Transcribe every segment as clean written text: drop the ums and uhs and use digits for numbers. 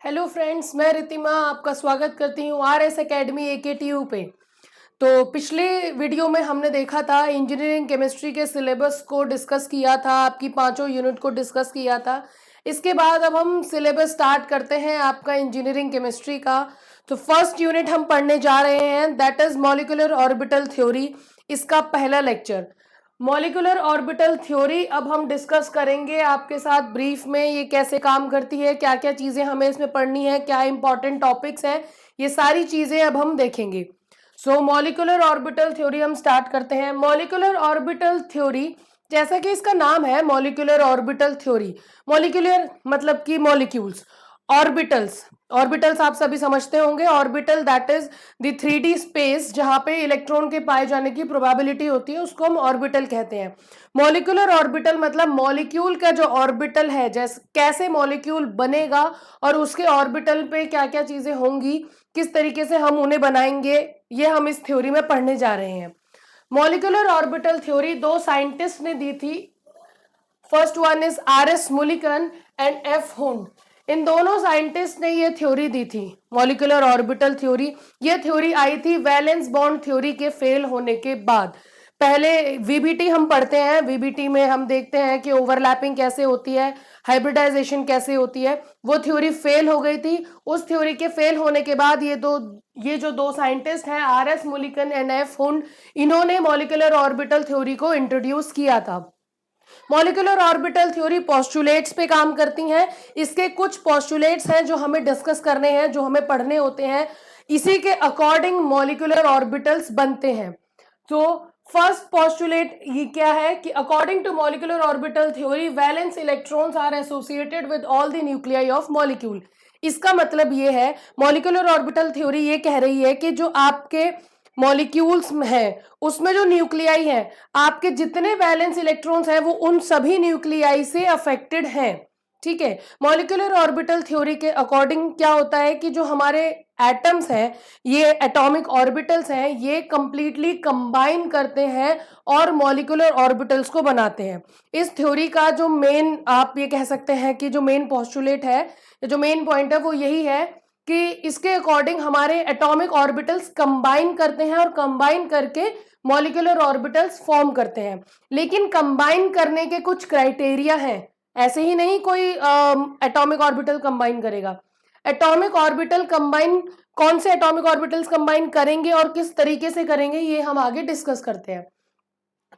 Hello friends, मैं रितिमा आपका स्वागत करती हूँ आरएस एकेडमी AKTU पे। तो पिछले वीडियो में हमने देखा था इंजीनियरिंग केमिस्ट्री के सिलेबस को डिस्कस किया था, आपकी पांचों यूनिट को डिस्कस किया था। इसके बाद अब हम सिलेबस स्टार्ट करते हैं आपका इंजीनियरिंग केमिस्ट्री का। तो फर्स्ट यूनिट हम पढ़ने जा रहे हैं, that is molecular orbital theory. इसका पहला लेक्चर मॉलिक्यूलर ऑर्बिटल थ्योरी अब हम डिस्कस करेंगे आपके साथ ब्रीफ में, ये कैसे काम करती है, क्या क्या चीज़ें हमें इसमें पढ़नी है, क्या इंपॉर्टेंट टॉपिक्स हैं, ये सारी चीज़ें अब हम देखेंगे। सो मॉलिक्यूलर ऑर्बिटल थ्योरी हम स्टार्ट करते हैं। मॉलिक्यूलर ऑर्बिटल थ्योरी, जैसा कि इसका नाम है मॉलिक्यूलर ऑर्बिटल थ्योरी, मॉलिक्यूलर मतलब कि मॉलिक्यूल्स, ऑर्बिटल्स, ऑर्बिटल्स आप सभी समझते होंगे। Orbital that is the 3D space जहां पे इलेक्ट्रॉन के पाए जाने की प्रोबेबिलिटी होती है, उसको हम ऑर्बिटल कहते हैं। मॉलिक्यूलर ऑर्बिटल मतलब मॉलिक्यूल का जो ऑर्बिटल है, जैसे कैसे मॉलिक्यूल बनेगा और उसके ऑर्बिटल पे क्या क्या चीजें होंगी, किस तरीके से हम उन्हें बनाएंगे, ये हम इस थ्योरी में पढ़ने जा रहे हैं। मॉलिक्यूलर ऑर्बिटल थ्योरी दो साइंटिस्ट ने दी थी। First one is RS Mulliken and F Hund. इन दोनों साइंटिस्ट ने ये थ्योरी दी थी, मॉलिक्यूलर ऑर्बिटल थ्योरी। ये थ्योरी आई थी वैलेंस बॉन्ड थ्योरी के फेल होने के बाद। पहले VBT हम पढ़ते हैं, VBT में हम देखते हैं कि ओवरलैपिंग कैसे होती है, हाइब्रिडाइजेशन कैसे होती है। वो थ्योरी फेल हो गई थी। उस थ्योरी के फेल होने के बाद ये जो दो साइंटिस्ट हैं, RS Mulliken and F Hund, इन्होंने मॉलिक्यूलर ऑर्बिटल थ्योरी को इंट्रोड्यूस किया था। मॉलिक्यूलर ऑर्बिटल थ्योरी पोस्टुलेट्स पे काम करती हैं। इसके कुछ पोस्टुलेट्स हैं जो हमें डिस्कस करने हैं, जो हमें पढ़ने होते हैं। इसी के अकॉर्डिंग मॉलिक्यूलर ऑर्बिटल्स बनते हैं। तो फर्स्ट पोस्टुलेट ये क्या है कि according to molecular orbital theory valence electrons are associated with all the nuclei of molecule. इसका मतलब ये है, मॉलिक्यूलर ऑर्बिटल थ्योरी ये कह रही है कि जो आपके मॉलिक्यूल्स है उसमें जो न्यूक्लियाई है, आपके जितने वैलेंस इलेक्ट्रॉन्स हैं वो उन सभी न्यूक्लियाई से अफेक्टेड हैं। ठीक है। मॉलिक्यूलर ऑर्बिटल थ्योरी के अकॉर्डिंग क्या होता है कि जो हमारे एटम्स हैं, ये एटॉमिक ऑर्बिटल्स हैं, ये कंप्लीटली कंबाइन करते हैं और मॉलिक्यूलर ऑर्बिटल्स को बनाते हैं। इस थ्योरी का जो मेन, आप ये कह सकते हैं कि जो मेन पोस्टुलेट है, जो मेन पॉइंट है वो यही है कि इसके अकॉर्डिंग हमारे एटॉमिक ऑर्बिटल्स कंबाइन करते हैं और कंबाइन करके मॉलिक्यूलर ऑर्बिटल्स फॉर्म करते हैं। लेकिन कंबाइन करने के कुछ क्राइटेरिया हैं, ऐसे ही नहीं कोई एटॉमिक ऑर्बिटल कंबाइन करेगा। एटॉमिक ऑर्बिटल कंबाइन, कौन से एटॉमिक ऑर्बिटल्स कंबाइन करेंगे और किस तरीके से करेंगे, ये हम आगे डिस्कस करते हैं।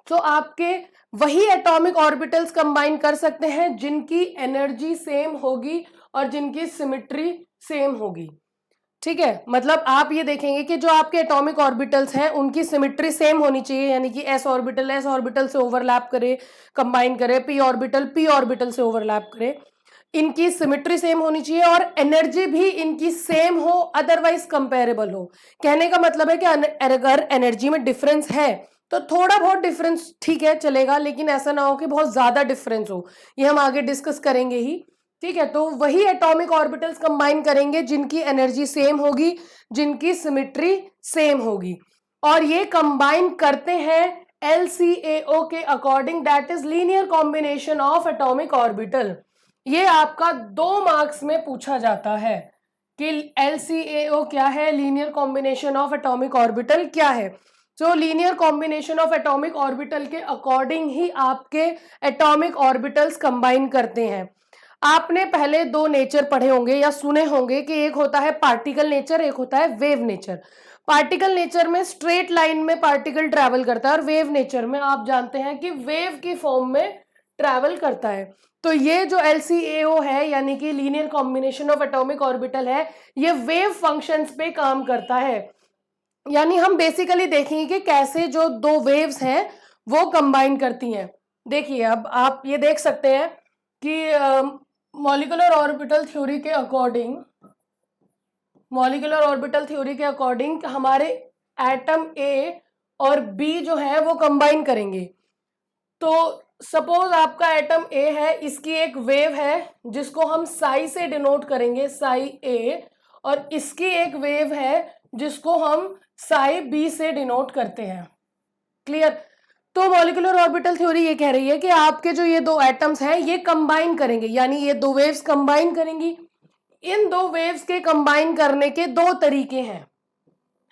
तो आपके वही एटॉमिक ऑर्बिटल्स कंबाइन कर सकते हैं जिनकी एनर्जी सेम होगी और जिनकी सिमेट्री सेम होगी। ठीक है, मतलब आप ये देखेंगे कि जो आपके एटॉमिक ऑर्बिटल्स हैं उनकी सिमेट्री सेम होनी चाहिए, यानी कि s ऑर्बिटल से ओवरलैप करे, कंबाइन करे, p ऑर्बिटल से ओवरलैप करे, इनकी सिमेट्री सेम होनी चाहिए और एनर्जी भी इनकी सेम हो, अदरवाइज कंपेरेबल हो। कहने का मतलब है कि अगर एनर्जी में डिफरेंस है तो थोड़ा बहुत डिफरेंस ठीक है चलेगा, लेकिन ऐसा ना हो कि बहुत ज्यादा डिफरेंस हो। ये हम आगे डिस्कस करेंगे ही। ठीक है, तो वही एटॉमिक ऑर्बिटल्स कंबाइन करेंगे जिनकी एनर्जी सेम होगी, जिनकी सिमेट्री सेम होगी, और ये कंबाइन करते हैं LCAO के according, that is linear combination of atomic orbital. ये आपका 2 मार्क्स में पूछा जाता है कि LCAO क्या है, linear combination of atomic orbital क्या है। तो linear combination of atomic orbital के अकॉर्डिंग ही आपके एटॉमिक ऑर्बिटल्स कंबाइन करते हैं। आपने पहले 2 नेचर पढ़े होंगे या सुने होंगे कि एक होता है पार्टिकल नेचर, एक होता है वेव नेचर। पार्टिकल नेचर में स्ट्रेट लाइन में पार्टिकल ट्रैवल करता है और वेव नेचर में आप जानते हैं कि वेव की फॉर्म में ट्रैवल करता है। तो ये जो LCAO है, यानी कि linear combination of atomic orbital है, ये वेव फंक्शंस पे काम करता है। यानी हम बेसिकली देखेंगे कि कैसे जो 2 वेव्स हैं वो कंबाइन करती हैं। देखिए, अब आप ये देख सकते हैं कि मॉलिक्यूलर ऑर्बिटल थ्योरी के अकॉर्डिंग हमारे एटम A और B जो है वो कंबाइन करेंगे। तो सपोज आपका एटम A है, इसकी एक वेव है जिसको हम साई से डिनोट करेंगे, साई A, और इसकी एक वेव है जिसको हम साई B से डिनोट करते हैं। क्लियर? तो मॉलिक्यूलर ऑर्बिटल थ्योरी ये कह रही है कि आपके जो ये 2 एटम्स हैं ये कंबाइन करेंगे, यानी ये 2 वेव्स कंबाइन करेंगी। इन दो वेव्स के कंबाइन करने के दो तरीके हैं,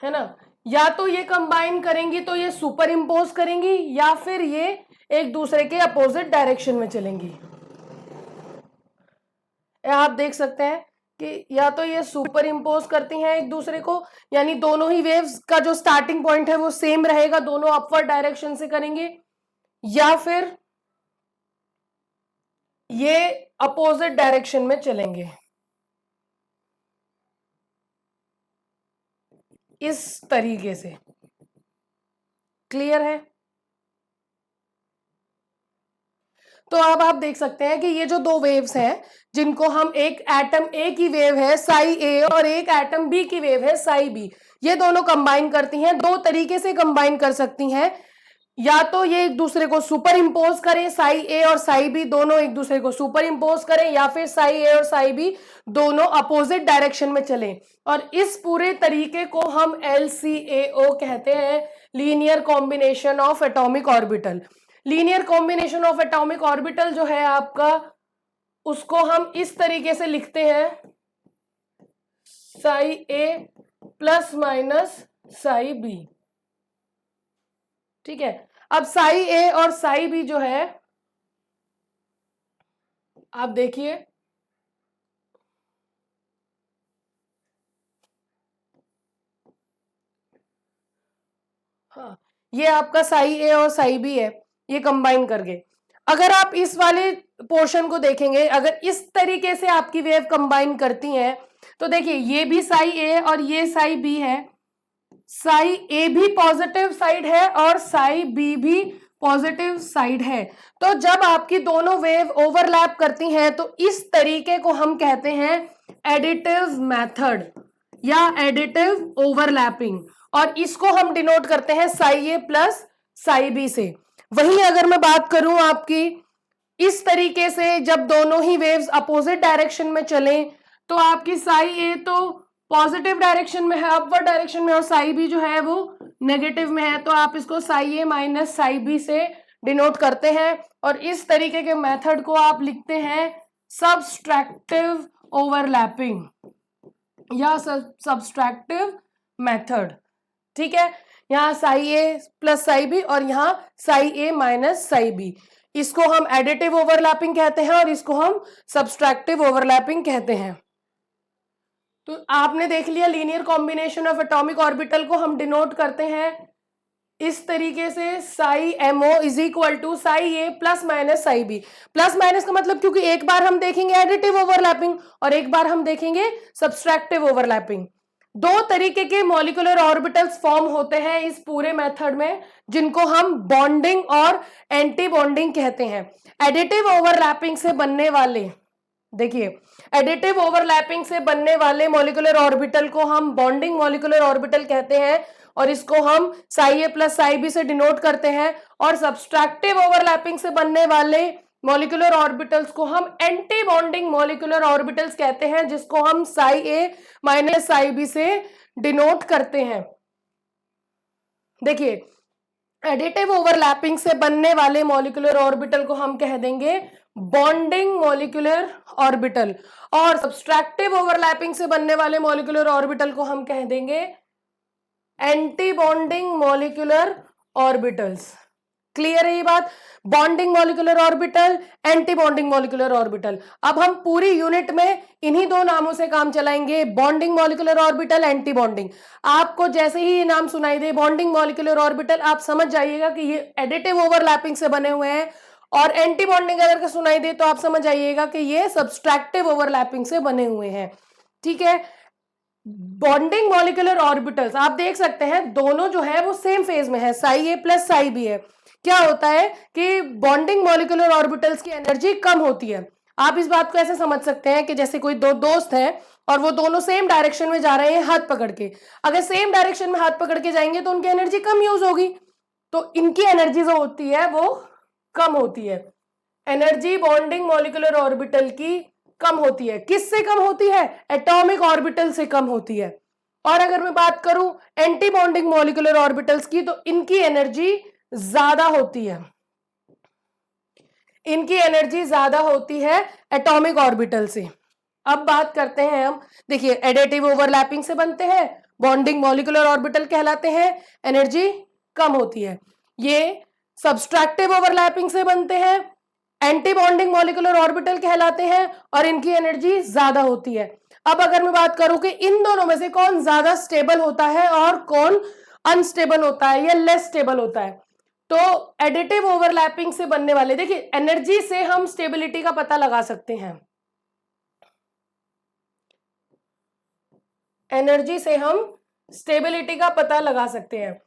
है ना। या तो ये कंबाइन करेंगी तो ये सुपर इम्पोज करेंगी, या फिर ये एक दूसरे के अपोजिट डायरेक्शन में चलेंगी। आप देख सकते हैं कि या तो ये सुपर इम्पोज करती हैं एक दूसरे को, यानी दोनों ही वेव्स का जो स्टार्टिंग पॉइंट है वो सेम रहेगा, दोनों अपवर्ड डायरेक्शन से करेंगे, या फिर ये अपोजिट डायरेक्शन में चलेंगे, इस तरीके से। क्लियर है? तो अब आप देख सकते हैं कि ये जो दो वेव्स हैं, जिनको हम एक एटम ए की वेव है साई ए और एक एटम बी की वेव है साई बी, ये दोनों कंबाइन करती हैं, दो तरीके से कंबाइन कर सकती हैं। या तो ये एक दूसरे को सुपर इम्पोज करें, साई ए और साई बी दोनों एक दूसरे को सुपर इम्पोज करें, या फिर साई ए और साई बी दोनों अपोजिट डायरेक्शन में चलें। और इस पूरे तरीके को हम LCAO कहते हैं, linear combination of atomic orbital. Linear combination of atomic orbital जो है आपका, उसको हम इस तरीके से लिखते हैं, Sai A plus minus psi B. ठीक है, अब साई ए और साई बी जो है, आप देखिए, हाँ, ये आपका साई ए और साई बी है, ये कंबाइन करके। अगर आप इस वाले पोर्शन को देखेंगे, अगर इस तरीके से आपकी वेव कंबाइन करती हैं, तो देखिए ये भी साई ए और ये साई बी है, साई ए भी पॉजिटिव साइड है और साई बी भी पॉजिटिव साइड है। तो जब आपकी दोनों वेव ओवरलैप करती हैं तो इस तरीके को हम कहते हैं एडिटिव मेथड या एडिटिव ओवरलैपिंग, और इसको हम डिनोट करते हैं Sai A plus psi B से। वहीं अगर मैं बात करूं आपकी इस तरीके से, जब दोनों ही वेव्स अपोजिट डायरेक्शन में चलें, तो आपकी साई ए तो पॉजिटिव डायरेक्शन में है, अपवर्ड डायरेक्शन में, और साई बी जो है वो नेगेटिव में है, तो आप इसको साई ए माइनस साई बी से डिनोट करते हैं। और इस तरीके के मेथड को आप लिखते हैं सबस्ट्रैक्टिव ओवरलैपिंग या सबस्ट्रैक्टिव मेथड। ठीक है, यहाँ Sai A plus psi B और यहाँ साई ए माइनस साई बी, इसको हम एडिटिव ओवरलैपिंग कहते हैं और इसको हम सबस्ट्रैक्टिव ओवरलैपिंग कहते हैं। तो आपने देख लिया, linear combination of atomic orbital को हम डिनोट करते हैं इस तरीके से, psi MO is equal to psi A plus minus psi B. Plus minus का मतलब, क्योंकि एक बार हम देखेंगे एडिटिव ओवरलैपिंग और एक बार हम देखेंगे सबस्ट्रैक्टिव ओवरलैपिंग। दो तरीके के मॉलिक्यूलर ऑर्बिटल्स फॉर्म होते हैं इस पूरे मेथड में, जिनको हम बॉन्डिंग और एंटी बॉन्डिंग कहते हैं। एडिटिव ओवरलैपिंग से बनने वाले, देखिए, एडिटिव ओवरलैपिंग से बनने वाले मॉलिक्यूलर ऑर्बिटल को हम बॉन्डिंग मॉलिक्यूलर ऑर्बिटल कहते हैं और इसको हम Sai A plus psi B से डिनोट करते हैं। और सबस्ट्रैक्टिव ओवरलैपिंग से बनने वाले मॉलिक्यूलर ऑर्बिटल्स को हम एंटी बॉन्डिंग मॉलिक्यूलर ऑर्बिटल्स कहते हैं, जिसको हम साई ए माइनस साई बी से डिनोट करते हैं। देखिए, एडिटिव ओवरलैपिंग से बनने वाले मॉलिक्यूलर ऑर्बिटल को हम कह देंगे बॉन्डिंग मॉलिक्यूलर ऑर्बिटल, और सबस्ट्रैक्टिव ओवरलैपिंग से बनने वाले मॉलिक्यूलर ऑर्बिटल को हम कह देंगे anti bonding molecular orbitals. Clear है ये बात? Bonding molecular orbital, anti bonding molecular orbital. अब हम पूरी यूनिट में इन्हीं दो नामों से काम चलाएंगे, bonding molecular orbital, anti bonding. आपको जैसे ही ये नाम सुनाई दे बॉन्डिंग मॉलिक्यूलर ऑर्बिटल, आप समझ जाइएगा कि ये एडिटिव ओवरलैपिंग से बने हुए हैं, और एंटी बॉन्डिंग अगर सुनाई दे तो आप समझ जाइएगा कि ये सबस्ट्रैक्टिव ओवरलैपिंग से बने हुए हैं। ठीक है, बॉन्डिंग मॉलिक्यूलर ऑर्बिटल्स आप देख सकते हैं दोनों जो है वो सेम फेज में है, Sai A plus psi B है। क्या होता है कि बॉन्डिंग मॉलिक्यूलर ऑर्बिटल्स की एनर्जी कम होती है। आप इस बात को ऐसे समझ सकते हैं कि जैसे कोई दो दोस्त हैं और वो दोनों सेम डायरेक्शन में जा रहे हैं हाथ पकड़ के, अगर सेम डायरेक्शन में हाथ पकड़ के जाएंगे तो उनकी एनर्जी कम यूज होगी, तो इनकी एनर्जी जो होती है वो कम होती है। एनर्जी बॉन्डिंग मॉलिक्यूलर ऑर्बिटल की कम होती है। किससे कम होती है? एटॉमिक ऑर्बिटल से कम होती है। और अगर मैं बात करूं एंटी बॉन्डिंग मॉलिक्यूलर ऑर्बिटल्स की, तो इनकी एनर्जी ज्यादा होती है, इनकी एनर्जी ज्यादा होती है एटॉमिक ऑर्बिटल से। अब बात करते हैं हम, देखिए एडिटिव ओवरलैपिंग से बनते हैं, बॉन्डिंग मॉलिक्यूलर ऑर्बिटल कहलाते हैं, एनर्जी कम होती है। ये सब्सट्रैक्टिव ओवरलैपिंग से बनते हैं, एंटी बॉन्डिंग मॉलिक्यूलर ऑर्बिटल कहलाते हैं और इनकी एनर्जी ज्यादा होती है। अब अगर मैं बात करूं कि इन दोनों में से कौन ज्यादा स्टेबल होता है और कौन अनस्टेबल होता है या लेस स्टेबल होता है, तो एडिटिव ओवरलैपिंग से बनने वाले, देखिए एनर्जी से हम स्टेबिलिटी का पता लगा सकते हैं, एनर्जी से हम स्टेबिलिटी का पता लगा सकते हैं।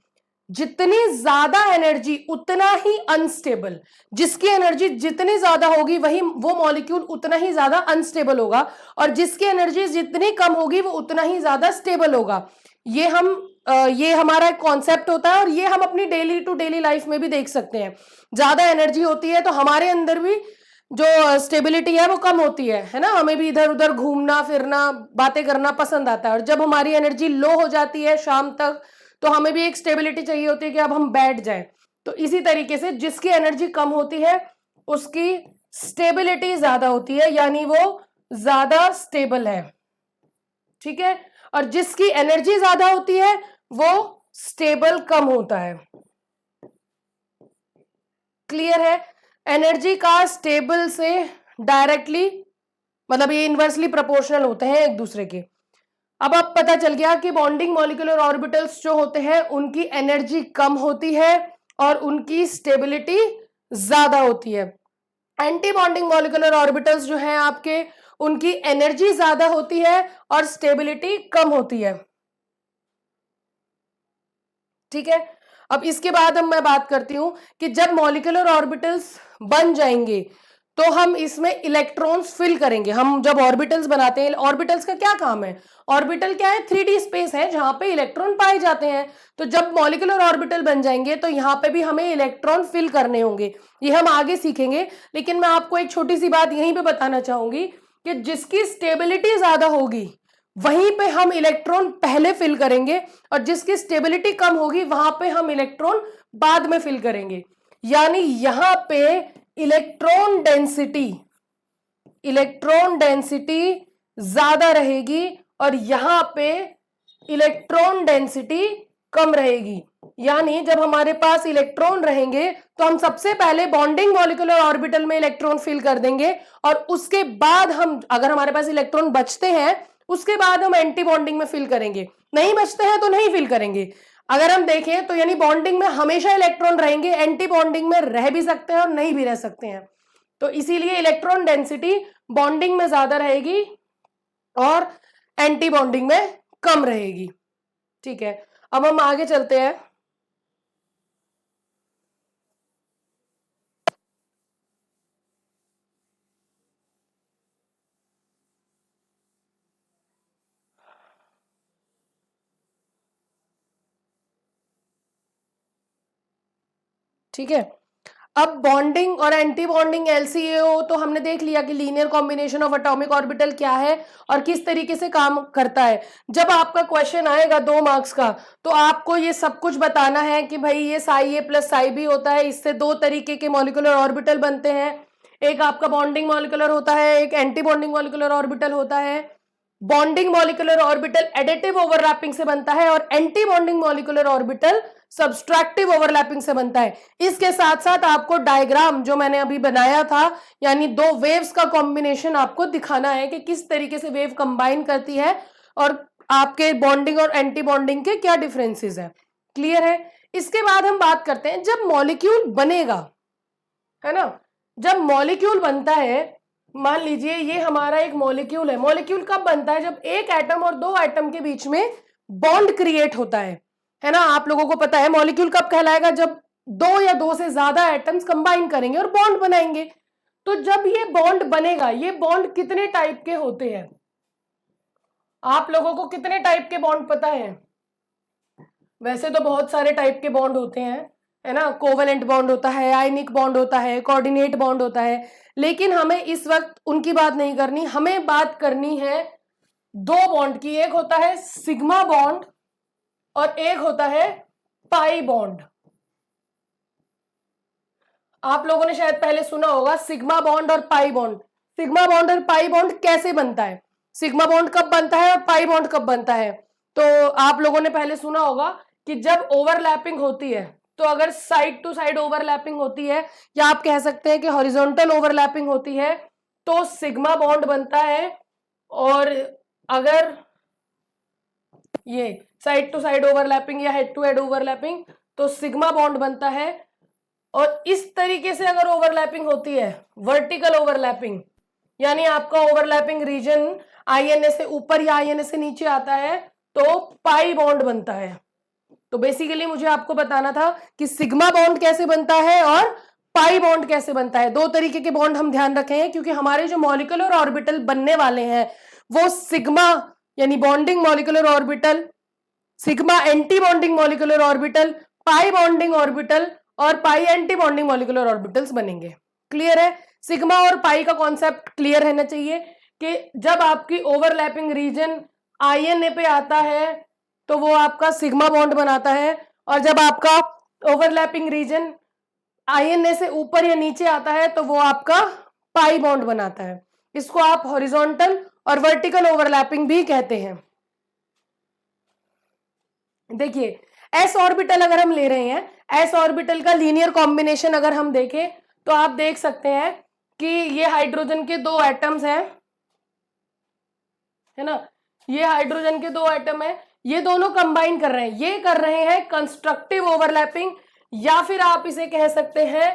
जितनी ज्यादा एनर्जी उतना ही अनस्टेबल, जिसकी एनर्जी जितनी ज्यादा होगी वही वो मॉलिक्यूल उतना ही ज्यादा अनस्टेबल होगा, और जिसकी एनर्जी जितनी कम होगी वो उतना ही ज्यादा स्टेबल होगा। ये हमारा एक कॉन्सेप्ट होता है और ये हम अपनी डेली टू डेली लाइफ में भी देख सकते हैं। ज्यादा एनर्जी होती है तो हमारे अंदर भी जो स्टेबिलिटी है वो कम होती है ना, हमें भी इधर उधर घूमना फिरना बातें करना पसंद आता है। और जब हमारी एनर्जी लो हो जाती है शाम तक, तो हमें भी एक स्टेबिलिटी चाहिए होती है कि अब हम बैठ जाएं। तो इसी तरीके से जिसकी एनर्जी कम होती है उसकी स्टेबिलिटी ज्यादा होती है, यानी वो ज्यादा स्टेबल है, ठीक है। और जिसकी एनर्जी ज्यादा होती है वो स्टेबल कम होता है। क्लियर है? एनर्जी का स्टेबल से डायरेक्टली मतलब ये इनवर्सली प्रोपोर्शनल होते हैं एक दूसरे के। अब पता चल गया कि बॉन्डिंग मॉलिक्यूलर ऑर्बिटल्स जो होते हैं उनकी एनर्जी कम होती है और उनकी स्टेबिलिटी ज्यादा होती है। एंटी बॉन्डिंग मॉलिक्यूलर ऑर्बिटल्स जो हैं आपके, उनकी एनर्जी ज्यादा होती है और स्टेबिलिटी कम होती है, ठीक है। अब इसके बाद हम मैं बात करती हूं कि जब मॉलिक्यूलर ऑर्बिटल्स बन जाएंगे तो हम इसमें इलेक्ट्रॉन्स फिल करेंगे। हम जब ऑर्बिटल्स बनाते हैं, ऑर्बिटल्स का क्या काम है, ऑर्बिटल क्या है, 3D स्पेस है जहां पे इलेक्ट्रॉन पाए जाते हैं। तो जब मॉलिक्यूलर ऑर्बिटल बन जाएंगे तो यहाँ पे भी हमें इलेक्ट्रॉन फिल करने होंगे, ये हम आगे सीखेंगे। लेकिन मैं आपको एक छोटी सी बात यहीं पे बताना चाहूंगी कि जिसकी स्टेबिलिटी ज्यादा होगी वहीं पे हम इलेक्ट्रॉन पहले फिल करेंगे, और जिसकी स्टेबिलिटी कम होगी वहां पे हम इलेक्ट्रॉन बाद में फिल करेंगे। यानी यहां पे इलेक्ट्रॉन डेंसिटी ज्यादा रहेगी और यहां पे इलेक्ट्रॉन डेंसिटी कम रहेगी। यानी जब हमारे पास इलेक्ट्रॉन रहेंगे तो हम सबसे पहले बॉन्डिंग मॉलिक्यूलर ऑर्बिटल में इलेक्ट्रॉन फिल कर देंगे, और उसके बाद हम, अगर हमारे पास इलेक्ट्रॉन बचते हैं, उसके बाद हम एंटी बॉन्डिंग में फिल करेंगे। नहीं बचते हैं तो नहीं फिल करेंगे। अगर हम देखें तो यानी बॉन्डिंग में हमेशा इलेक्ट्रॉन रहेंगे, एंटी बॉन्डिंग में रह भी सकते हैं और नहीं भी रह सकते हैं। तो इसीलिए इलेक्ट्रॉन डेंसिटी बॉन्डिंग में ज्यादा रहेगी और एंटी बॉन्डिंग में कम रहेगी, ठीक है। अब हम आगे चलते हैं। ठीक है, अब बॉन्डिंग और एंटी बॉन्डिंग एलसीएओ तो हमने देख लिया कि linear combination of atomic orbital क्या है और किस तरीके से काम करता है। जब आपका क्वेश्चन आएगा 2 मार्क्स का, तो आपको ये सब कुछ बताना है कि भाई ये Sai A plus psi B होता है, इससे 2 तरीके के मॉलिक्यूलर ऑर्बिटल बनते हैं, एक आपका बॉन्डिंग मॉलिक्यूलर होता है, एक एंटी बॉन्डिंग मॉलिक्यूलर ऑर्बिटल होता है। Bonding molecular orbital additive overlapping से बनता है और antibonding molecular orbital subtractive overlapping से बनता है। इसके साथ साथ आपको डायग्राम जो मैंने अभी बनाया था, यानी 2 वेव्स का कॉम्बिनेशन आपको दिखाना है कि किस तरीके से वेव कंबाइन करती है और आपके बॉन्डिंग और एंटी बॉन्डिंग के क्या डिफरेंसेस है। क्लियर है? इसके बाद हम बात करते हैं जब मॉलिक्यूल बनेगा, है ना, जब मॉलिक्यूल बनता है, मान लीजिए ये हमारा एक मॉलिक्यूल है। मॉलिक्यूल कब बनता है? जब एक एटम और 2 एटम के बीच में बॉन्ड क्रिएट होता है ना। आप लोगों को पता है मॉलिक्यूल कब कहलाएगा? जब 2 या 2 से ज्यादा एटम्स कंबाइन करेंगे और बॉन्ड बनाएंगे। तो जब ये बॉन्ड बनेगा, ये बॉन्ड कितने टाइप के होते हैं? आप लोगों को कितने टाइप के बॉन्ड पता है? वैसे तो बहुत सारे टाइप के बॉन्ड होते हैं, है ना। कोवेलेंट बॉन्ड होता है, आयनिक बॉन्ड होता है, कोऑर्डिनेट बॉन्ड होता है, लेकिन हमें इस वक्त उनकी बात नहीं करनी। हमें बात करनी है 2 बॉन्ड की। एक होता है सिग्मा बॉन्ड और एक होता है पाई बॉन्ड। आप लोगों ने शायद पहले सुना होगा सिग्मा बॉन्ड और पाई बॉन्ड। सिग्मा बॉन्ड और पाई बॉन्ड कैसे बनता है? सिग्मा बॉन्ड कब बनता है और पाई बॉन्ड कब बनता है? तो आप लोगों ने पहले सुना होगा कि जब ओवरलैपिंग होती है, तो अगर साइड टू साइड ओवरलैपिंग होती है, या आप कह सकते हैं कि हॉरिजॉन्टल ओवरलैपिंग होती है, तो सिग्मा बॉन्ड बनता है। और अगर ये साइड टू साइड ओवरलैपिंग या हेड टू हेड ओवरलैपिंग, तो सिग्मा बॉन्ड बनता है। और इस तरीके से अगर ओवरलैपिंग होती है, वर्टिकल ओवरलैपिंग, यानी आपका ओवरलैपिंग रीजन आईएनए से ऊपर या आईएनए से नीचे आता है, तो पाई बॉन्ड बनता है। तो बेसिकली मुझे आपको बताना था कि सिग्मा बॉन्ड कैसे बनता है और पाई बॉन्ड कैसे बनता है। दो तरीके के बॉन्ड हम ध्यान रखे हैं, क्योंकि हमारे जो मॉलिक्यूलर ऑर्बिटल बनने वाले हैं वो सिग्मा यानी bonding molecular orbital, sigma anti bonding molecular orbital, pi bonding orbital और पाई एंटी बॉन्डिंग मॉलिक्यूलर ऑर्बिटल्स बनेंगे। क्लियर है? सिग्मा और पाई का कॉन्सेप्ट क्लियर रहना चाहिए कि जब आपकी ओवरलैपिंग रीजन आईएनए पे आता है तो वो आपका सिग्मा बॉन्ड बनाता है, और जब आपका ओवरलैपिंग रीजन आईएनए से ऊपर या नीचे आता है तो वो आपका पाई बॉन्ड बनाता है। इसको आप हॉरिजॉन्टल और वर्टिकल ओवरलैपिंग भी कहते हैं। देखिए, एस ऑर्बिटल अगर हम ले रहे हैं, एस ऑर्बिटल का लीनियर कॉम्बिनेशन अगर हम देखें तो आप देख सकते हैं कि ये हाइड्रोजन के दो एटम्स हैं, है ना, ये हाइड्रोजन के दो एटम है, ये दोनों कंबाइन कर रहे हैं, ये कर रहे हैं कंस्ट्रक्टिव ओवरलैपिंग, या फिर आप इसे कह सकते हैं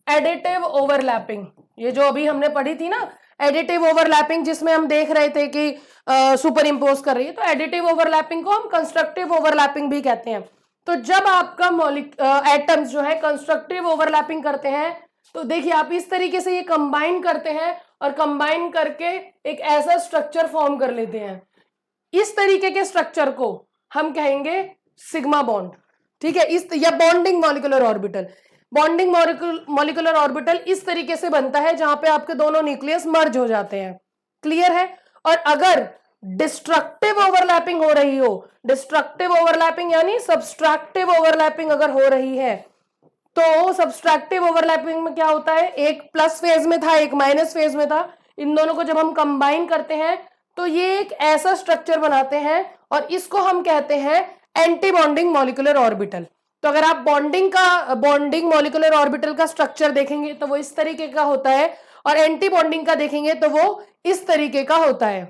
एडिटिव ओवरलैपिंग। ये जो अभी हमने पढ़ी थी ना एडिटिव ओवरलैपिंग, जिसमें हम देख रहे थे कि सुपर इम्पोज कर रही है, तो एडिटिव ओवरलैपिंग को हम कंस्ट्रक्टिव ओवरलैपिंग भी कहते हैं। तो जब आपका एटम्स जो है कंस्ट्रक्टिव ओवरलैपिंग करते हैं, तो देखिए आप इस तरीके से ये कंबाइन करते हैं और कंबाइन करके एक ऐसा स्ट्रक्चर फॉर्म कर लेते हैं। इस तरीके के स्ट्रक्चर को हम कहेंगे सिग्मा बॉन्ड। ठीक है, इस या bonding molecular orbital. Bonding molecular orbital इस तरीके से बनता है जहां पे आपके दोनों न्यूक्लियस मर्ज हो जाते हैं। क्लियर है? और अगर डिस्ट्रक्टिव ओवरलैपिंग हो रही हो, डिस्ट्रक्टिव ओवरलैपिंग यानी सब्सट्रैक्टिव ओवरलैपिंग अगर हो रही है, तो सब्सट्रैक्टिव ओवरलैपिंग में क्या होता है, एक प्लस फेज में था एक माइनस फेज में था, इन दोनों को जब हम कंबाइन करते हैं तो ये एक ऐसा स्ट्रक्चर बनाते हैं और इसको हम कहते हैं एंटी बॉन्डिंग मॉलिक्यूलर ऑर्बिटल। तो अगर आप बॉन्डिंग मॉलिक्यूलर ऑर्बिटल का स्ट्रक्चर देखेंगे तो वो इस तरीके का होता है, और एंटी बॉन्डिंग का देखेंगे तो वो इस तरीके का होता है।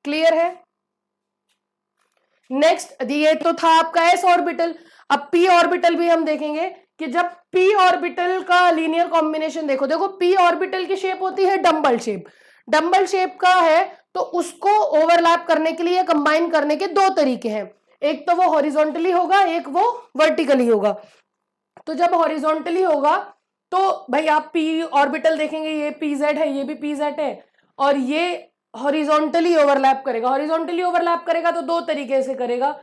क्लियर है? नेक्स्ट, ये तो था आपका एस ऑर्बिटल। अब पी ऑर्बिटल भी हम देखेंगे कि जब पी ऑर्बिटल का लीनियर कॉम्बिनेशन देखो पी ऑर्बिटल की शेप होती है डंबल शेप। डंबल शेप का है तो उसको ओवरलैप करने के लिए, कंबाइन करने के दो तरीके हैं, एक तो वो हॉरिजॉन्टली होगा, एक वो वर्टिकली होगा। तो जब हॉरिजॉन्टली होगा तो भाई आप पी ऑर्बिटल देखेंगे, ये पी जेड है, ये भी पी जेड है, और ये हॉरिजॉन्टली ओवरलैप करेगा। हॉरिजॉन्टली ओवरलैप करेगा तो दो तरीके से करेगा।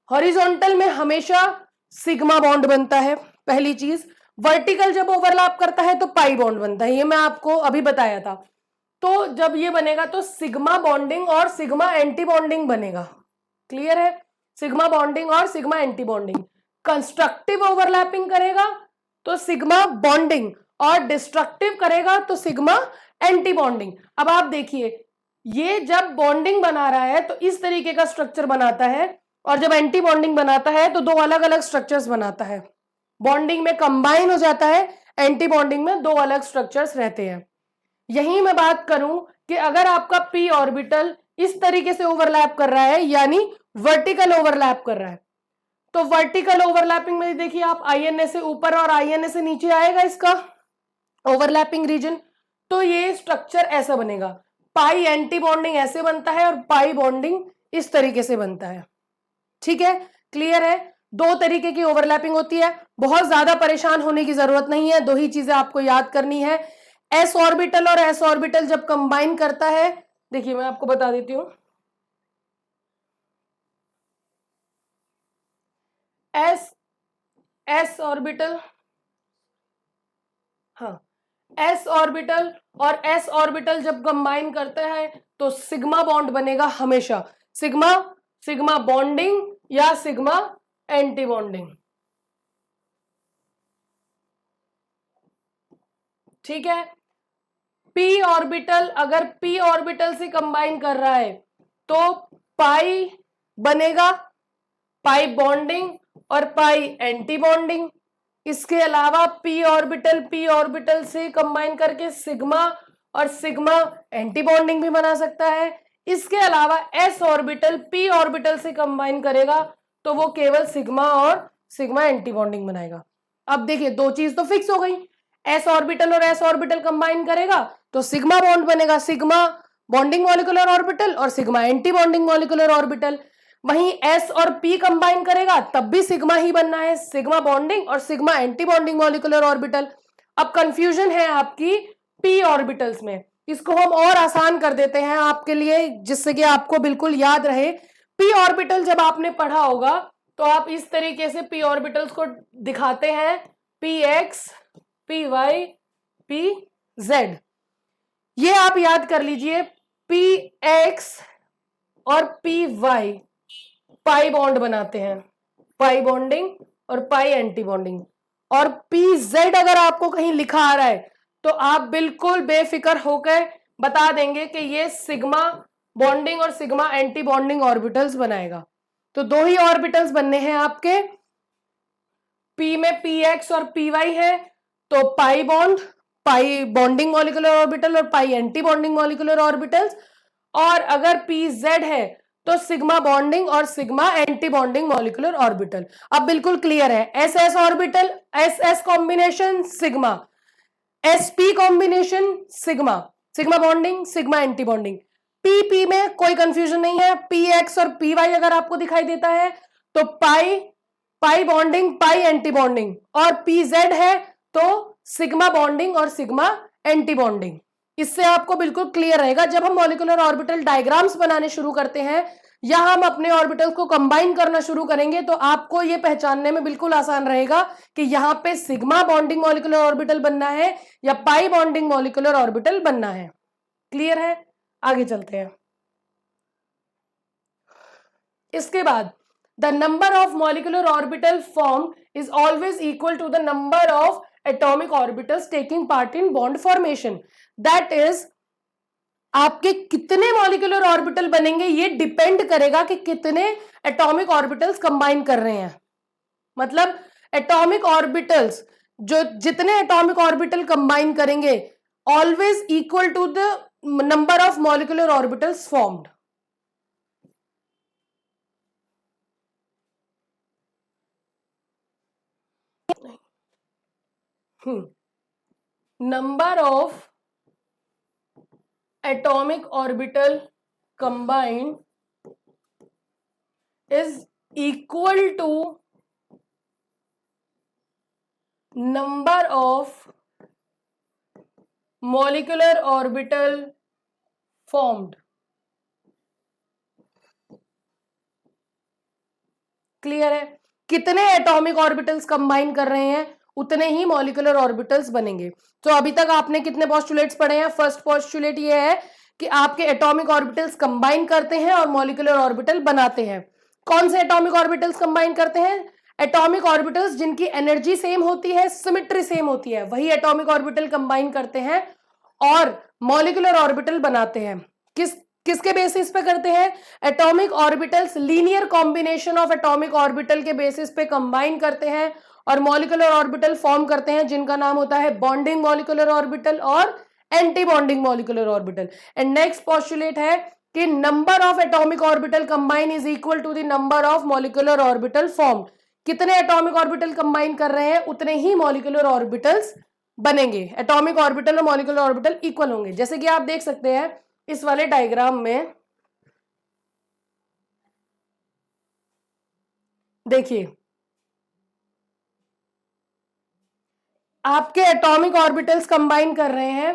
हॉरिजॉन्टल में हमेशा सिग्मा बॉन्ड बनता है, पहली चीज। वर्टिकल जब ओवरलैप करता है तो पाई बॉन्ड बनता है, ये मैं आपको अभी बताया था। तो जब ये बनेगा तो सिग्मा बॉन्डिंग और सिग्मा एंटी बॉन्डिंग बनेगा। क्लियर है? सिग्मा बॉन्डिंग और sigma anti bonding. Constructive overlapping करेगा तो सिग्मा बॉन्डिंग, और डिस्ट्रक्टिव करेगा तो सिग्मा एंटी बॉन्डिंग। अब आप देखिए, ये जब बॉन्डिंग बना रहा है तो इस तरीके का स्ट्रक्चर बनाता है, और जब एंटी बॉन्डिंग बनाता है तो दो अलग अलग स्ट्रक्चर्स बनाता है। बॉन्डिंग में कंबाइन हो जाता है, एंटी बॉन्डिंग में दो अलग स्ट्रक्चर्स रहते हैं। यही मैं बात करूं कि अगर आपका पी ऑर्बिटल इस तरीके से ओवरलैप कर रहा है, यानी वर्टिकल ओवरलैप कर रहा है, तो वर्टिकल ओवरलैपिंग में देखिए आप आईएनए से ऊपर और आईएनए से नीचे आएगा इसका ओवरलैपिंग रीजन, तो ये स्ट्रक्चर ऐसा बनेगा। पाई एंटी बॉन्डिंग ऐसे बनता है और पाई बॉन्डिंग इस तरीके से बनता है। ठीक है? क्लियर है? दो तरीके की ओवरलैपिंग होती है, बहुत ज्यादा परेशान होने की जरूरत नहीं है, दो ही चीजें आपको याद करनी है। एस ऑर्बिटल और एस ऑर्बिटल जब कंबाइन करता है, देखिए मैं आपको बता देती हूं, एस ऑर्बिटल, हाँ, एस ऑर्बिटल और एस ऑर्बिटल जब कंबाइन करते हैं तो सिग्मा बॉन्ड बनेगा हमेशा। सिग्मा सिग्मा बॉन्डिंग या सिग्मा एंटी बॉन्डिंग। ठीक है? पी ऑर्बिटल अगर पी ऑर्बिटल से कंबाइन कर रहा है तो पाई बनेगा, पाई बॉन्डिंग और पाई एंटी बॉन्डिंग। इसके अलावा p ऑर्बिटल से कंबाइन करके सिग्मा और सिग्मा एंटी बॉन्डिंग भी बना सकता है। इसके अलावा s ऑर्बिटल p ऑर्बिटल से कंबाइन करेगा तो वो केवल सिग्मा और सिग्मा एंटी बॉन्डिंग बनाएगा। अब देखिए दो चीज तो फिक्स हो गई, s ऑर्बिटल और s ऑर्बिटल कंबाइन करेगा तो सिग्मा बॉन्ड बनेगा, सिग्मा बॉन्डिंग मॉलिक्यूलर ऑर्बिटल और sigma anti bonding molecular orbital. वहीं s और p कंबाइन करेगा तब भी सिग्मा ही बनना है, सिग्मा बॉन्डिंग और sigma anti bonding molecular orbital. अब कंफ्यूजन है आपकी p ऑर्बिटल्स में, इसको हम और आसान कर देते हैं आपके लिए जिससे कि आपको बिल्कुल याद रहे। p ऑर्बिटल जब आपने पढ़ा होगा तो आप इस तरीके से p ऑर्बिटल्स को दिखाते हैं, px, py, pz। ये आप याद कर लीजिए, px और py पाई बॉन्ड बनाते हैं, पाई बॉन्डिंग और पाई एंटी बॉन्डिंग। और pz अगर आपको कहीं लिखा आ रहा है तो आप बिल्कुल बेफिक्र होकर बता देंगे कि ये सिग्मा बॉन्डिंग और सिग्मा एंटी बॉन्डिंग ऑर्बिटल्स बनाएगा। तो दो ही ऑर्बिटल्स बनने हैं आपके, p में px और py है तो pi bond, pi bonding molecular orbital और पाई एंटी बॉन्डिंग मॉलिक्यूलर ऑर्बिटल्स। और अगर pz है तो सिग्मा बॉन्डिंग और sigma anti bonding molecular orbital. अब बिल्कुल क्लियर है, S S orbital, S S combination sigma, S P combination sigma, sigma bonding sigma anti bonding. P P में कोई कंफ्यूजन नहीं है, पी एक्स और पी वाई अगर आपको दिखाई देता है तो पाई, पाई बॉन्डिंग पाई एंटी बॉन्डिंग, और पी जेड है तो सिग्मा बॉन्डिंग और सिग्मा एंटी बॉन्डिंग। इससे आपको बिल्कुल क्लियर रहेगा जब हम मॉलिक्यूलर ऑर्बिटल डायग्राम्स बनाने शुरू करते हैं या हम अपने ऑर्बिटल्स को कंबाइन करना शुरू करेंगे तो आपको ये पहचानने में बिल्कुल आसान रहेगा कि यहाँ पे सिग्मा बॉन्डिंग मॉलिक्यूलर ऑर्बिटल बनना है या पाई बॉन्डिंग मॉलिक्यूलर ऑर्बिटल बनना है। क्लियर है? आगे चलते हैं। इसके बाद the number of molecular orbital form is always equal to the number of atomic orbitals taking part in bond formation. That is, आपके कितने मॉलिक्यूलर ऑर्बिटल बनेंगे ये डिपेंड करेगा कि कितने एटॉमिक ऑर्बिटल्स कंबाइन कर रहे हैं। मतलब एटॉमिक ऑर्बिटल्स, जो जितने एटॉमिक ऑर्बिटल कंबाइन करेंगे always equal to the number of molecular orbitals formed. number of atomic orbital combined is equal to number of molecular orbital formed. Clear है? कितने atomic orbitals combine कर रहे हैं उतने ही मॉलिक्यूलर ऑर्बिटल्स बनेंगे। तो अभी तक आपने कितने पोस्टुलेट्स पढ़े हैं? फर्स्ट पोस्टुलेट ये है कि आपके एटॉमिक ऑर्बिटल्स कंबाइन करते हैं और मॉलिक्यूलर ऑर्बिटल बनाते हैं। कौन से एटॉमिक ऑर्बिटल्स कंबाइन करते हैं? एटॉमिक ऑर्बिटल्स जिनकी एनर्जी सेम होती है, सिमेट्री सेम होती है, वही एटॉमिक ऑर्बिटल कंबाइन करते हैं और मॉलिक्यूलर ऑर्बिटल बनाते हैं। किसके बेसिस पे करते हैं? Atomic orbitals linear combination of atomic orbital के बेसिस पे कंबाइन करते हैं और मॉलिक्यूलर ऑर्बिटल फॉर्म करते हैं जिनका नाम होता है बॉन्डिंग मॉलिक्यूलर ऑर्बिटल और antibonding molecular orbital. And next postulate है कि number of atomic orbital combine is equal to the number of molecular orbital formed. कितने एटॉमिक ऑर्बिटल कंबाइन कर रहे हैं उतने ही मॉलिक्यूलर ऑर्बिटल्स बनेंगे। एटॉमिक ऑर्बिटल और मॉलिक्यूलर ऑर्बिटल इक्वल होंगे। जैसे कि आप देख सकते हैं इस वाले डायग्राम में, देखिए आपके एटॉमिक ऑर्बिटल्स कंबाइन कर रहे हैं,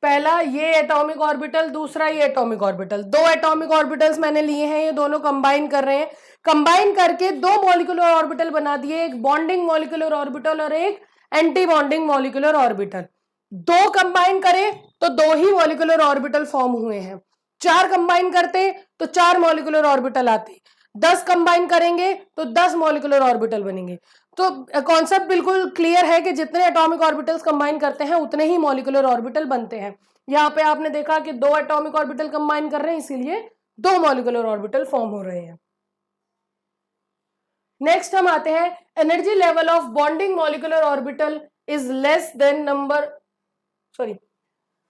पहला ये एटॉमिक ऑर्बिटल, दूसरा ये एटॉमिक ऑर्बिटल। दो एटॉमिक ऑर्बिटल्स मैंने लिए हैं, ये दोनों कंबाइन कर रहे हैं। कंबाइन करके दो मॉलिक्यूलर ऑर्बिटल बना दिए, एक बॉन्डिंग मॉलिक्यूलर ऑर्बिटल और एक एंटी बॉन्डिंग मॉलिक्यूलर ऑर्बिटल। दो कंबाइन करें तो दो ही मॉलिक्यूलर ऑर्बिटल फॉर्म हुए हैं। चार कंबाइन करते तो चार मॉलिक्यूलर ऑर्बिटल आते। 10 कंबाइन करेंगे तो 10 मॉलिक्यूलर ऑर्बिटल बनेंगे। तो कॉन्सेप्ट बिल्कुल क्लियर है कि जितने एटॉमिक ऑर्बिटल्स कंबाइन करते हैं उतने ही मॉलिक्यूलर ऑर्बिटल बनते हैं। यहाँ पे आपने देखा कि दो एटॉमिक ऑर्बिटल कंबाइन कर रहे हैं इसीलिए 2 मॉलिक्यूलर ऑर्बिटल फॉर्म हो रहे हैं। नेक्स्ट हम आते हैं, energy level of bonding molecular orbital is less than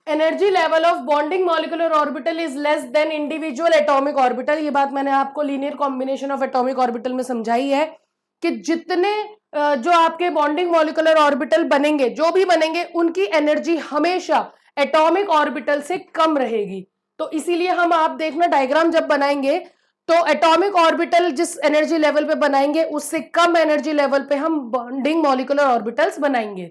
energy level of bonding molecular orbital is less than individual atomic orbital. ये बात मैंने आपको linear combination of atomic orbital में समझाई है कि जितने जो आपके बॉन्डिंग मॉलिक्यूलर ऑर्बिटल बनेंगे, जो भी बनेंगे, उनकी एनर्जी हमेशा एटॉमिक ऑर्बिटल से कम रहेगी। तो इसीलिए हम, आप देखना डायग्राम जब बनाएंगे तो एटॉमिक ऑर्बिटल जिस एनर्जी लेवल पे बनाएंगे उससे कम एनर्जी लेवल पे हम बॉन्डिंग मॉलिक्यूलर ऑर्बिटल्स बनाएंगे।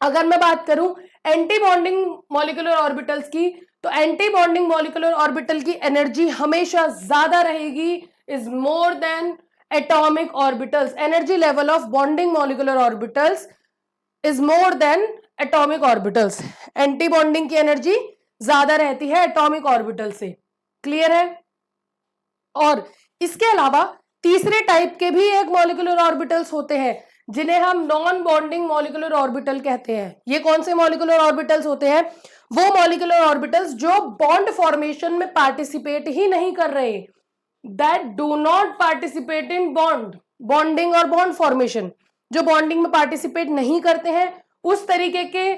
अगर मैं बात करूं एंटी बॉन्डिंग मॉलिक्यूलर ऑर्बिटल्स की, तो एंटी बॉन्डिंग मॉलिक्यूलर ऑर्बिटल की एनर्जी हमेशा ज्यादा रहेगी, is more than atomic orbitals. Energy level of bonding molecular orbitals is more than atomic orbitals. Anti bonding की एनर्जी ज्यादा रहती है एटॉमिक ऑर्बिटल से। क्लियर है? और इसके अलावा तीसरे टाइप के भी एक मॉलिक्यूलर ऑर्बिटल्स होते हैं जिन्हें हम नॉन बॉन्डिंग मॉलिक्यूलर ऑर्बिटल कहते हैं। ये कौन से मॉलिक्यूलर ऑर्बिटल्स होते हैं? वो मॉलिक्यूलर ऑर्बिटल्स जो बॉन्ड फॉर्मेशन में पार्टिसिपेट ही नहीं कर रहे, that do not participate in bonding और बॉन्ड फॉर्मेशन, जो बॉन्डिंग में पार्टिसिपेट नहीं करते हैं, उस तरीके के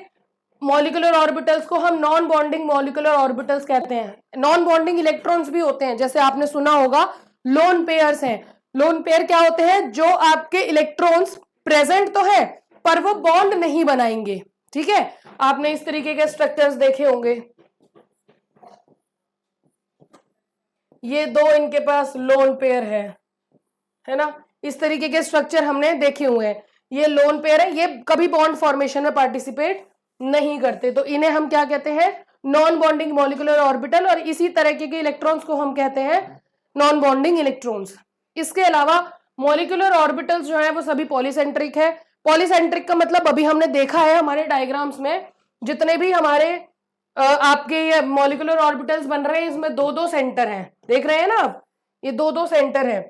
मॉलिक्यूलर ऑर्बिटल्स को हम नॉन बॉन्डिंग मॉलिक्यूलर ऑर्बिटल्स कहते हैं। नॉन बॉन्डिंग इलेक्ट्रॉन्स भी होते हैं, जैसे आपने सुना होगा लोन पेयर्स हैं। लोन पेयर क्या होते हैं? जो आपके इलेक्ट्रॉन्स प्रेजेंट तो है पर वो बॉन्ड नहीं बनाएंगे। ठीक है, आपने इस तरीके के स्ट्रक्चर्स देखे होंगे। ये दो इनके पास लोन पेयर है ना, इस तरीके के स्ट्रक्चर हमने देखे हुए हैं। ये लोन पेयर है, ये कभी बॉन्ड फॉर्मेशन में पार्टिसिपेट नहीं करते, तो इन्हें हम क्या कहते हैं? Non bonding molecular orbital. और इसी तरह के इलेक्ट्रॉन्स को हम कहते हैं नॉन बॉन्डिंग इलेक्ट्रॉन्स। इसके अलावा मॉलिक्यूलर ऑर्बिटल्स जो है वो सभी पॉलीसेंट्रिक है। पॉलीसेंट्रिक का मतलब अभी हमने देखा है हमारे डायग्राम्स में, जितने भी हमारे आपके ये मॉलिक्यूलर ऑर्बिटल्स बन रहे हैं इसमें 2-2 सेंटर हैं, देख रहे हैं ना आप, ये 2-2 सेंटर है।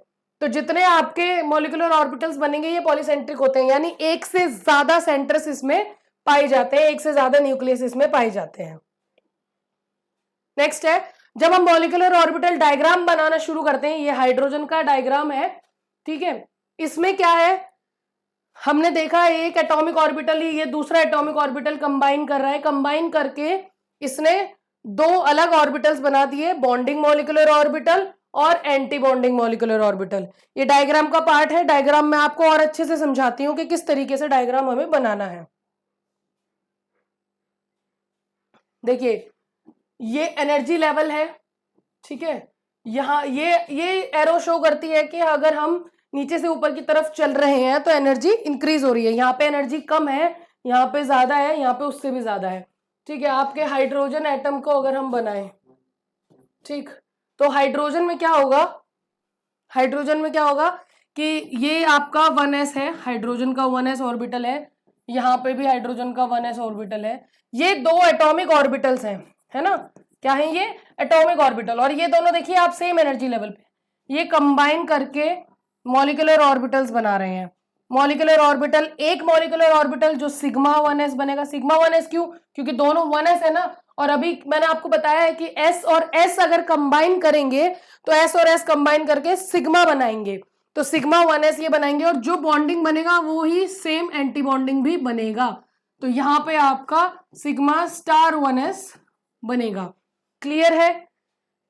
तो जितने आपके मॉलिक्यूलर ऑर्बिटल्स बनेंगे ये पॉलीसेंट्रिक होते हैं, यानी एक से ज्यादा सेंटर्स इसमें पाए जाते हैं, एक से ज्यादा न्यूक्लियस इसमें पाए जाते हैं। नेक्स्ट है, जब हम मॉलिक्यूलर ऑर्बिटल डायग्राम बनाना शुरू करते हैं, ये हाइड्रोजन का डायग्राम है, ठीक है, इसमें क्या है, हमने देखा एक एटॉमिक ऑर्बिटल ही ये दूसरा एटॉमिक ऑर्बिटल कंबाइन कर रहा है, कंबाइन करके इसने 2 अलग ऑर्बिटल्स बना दिए, बॉन्डिंग मॉलिक्यूलर ऑर्बिटल और एंटी बॉन्डिंग मॉलिक्यूलर ऑर्बिटल। ये डायग्राम का पार्ट है, डायग्राम में आपको और अच्छे से समझाती हूं कि किस तरीके से डायग्राम हमें बनाना है। देखिए ये एनर्जी लेवल है, ठीक है, यहाँ ये एरो शो करती है कि अगर हम नीचे से ऊपर की तरफ चल रहे हैं तो एनर्जी इंक्रीज हो रही है। यहाँ पे एनर्जी कम है, यहाँ पे ज्यादा है, यहाँ पे उससे भी ज्यादा है। ठीक है, आपके हाइड्रोजन एटम को अगर हम बनाएं, ठीक, तो हाइड्रोजन में क्या होगा, हाइड्रोजन में क्या होगा कि ये आपका 1s है, हाइड्रोजन का 1s ऑर्बिटल है, यहाँ पे भी हाइड्रोजन का 1s ऑर्बिटल है। ये 2 एटॉमिक ऑर्बिटल्स हैं, है ना, क्या है ये? Atomic orbital. और ये दोनों देखिए आप सेम एनर्जी लेवल पे ये कंबाइन करके मॉलिक्यूलर ऑर्बिटल्स बना रहे हैं। मॉलिक्यूलर ऑर्बिटल, एक मॉलिक्यूलर ऑर्बिटल जो सिग्मा 1s बनेगा। सिग्मा 1s क्यों? क्योंकि दोनों 1s है ना, और अभी मैंने आपको बताया है कि s और s अगर कंबाइन करेंगे तो s और s कंबाइन करके सिग्मा बनाएंगे, तो सिग्मा 1s ये बनाएंगे, और जो बॉन्डिंग बनेगा वो ही सेम एंटी बॉन्डिंग भी बनेगा। तो यहाँ पे आपका सिग्मा स्टार 1s बनेगा। क्लियर है?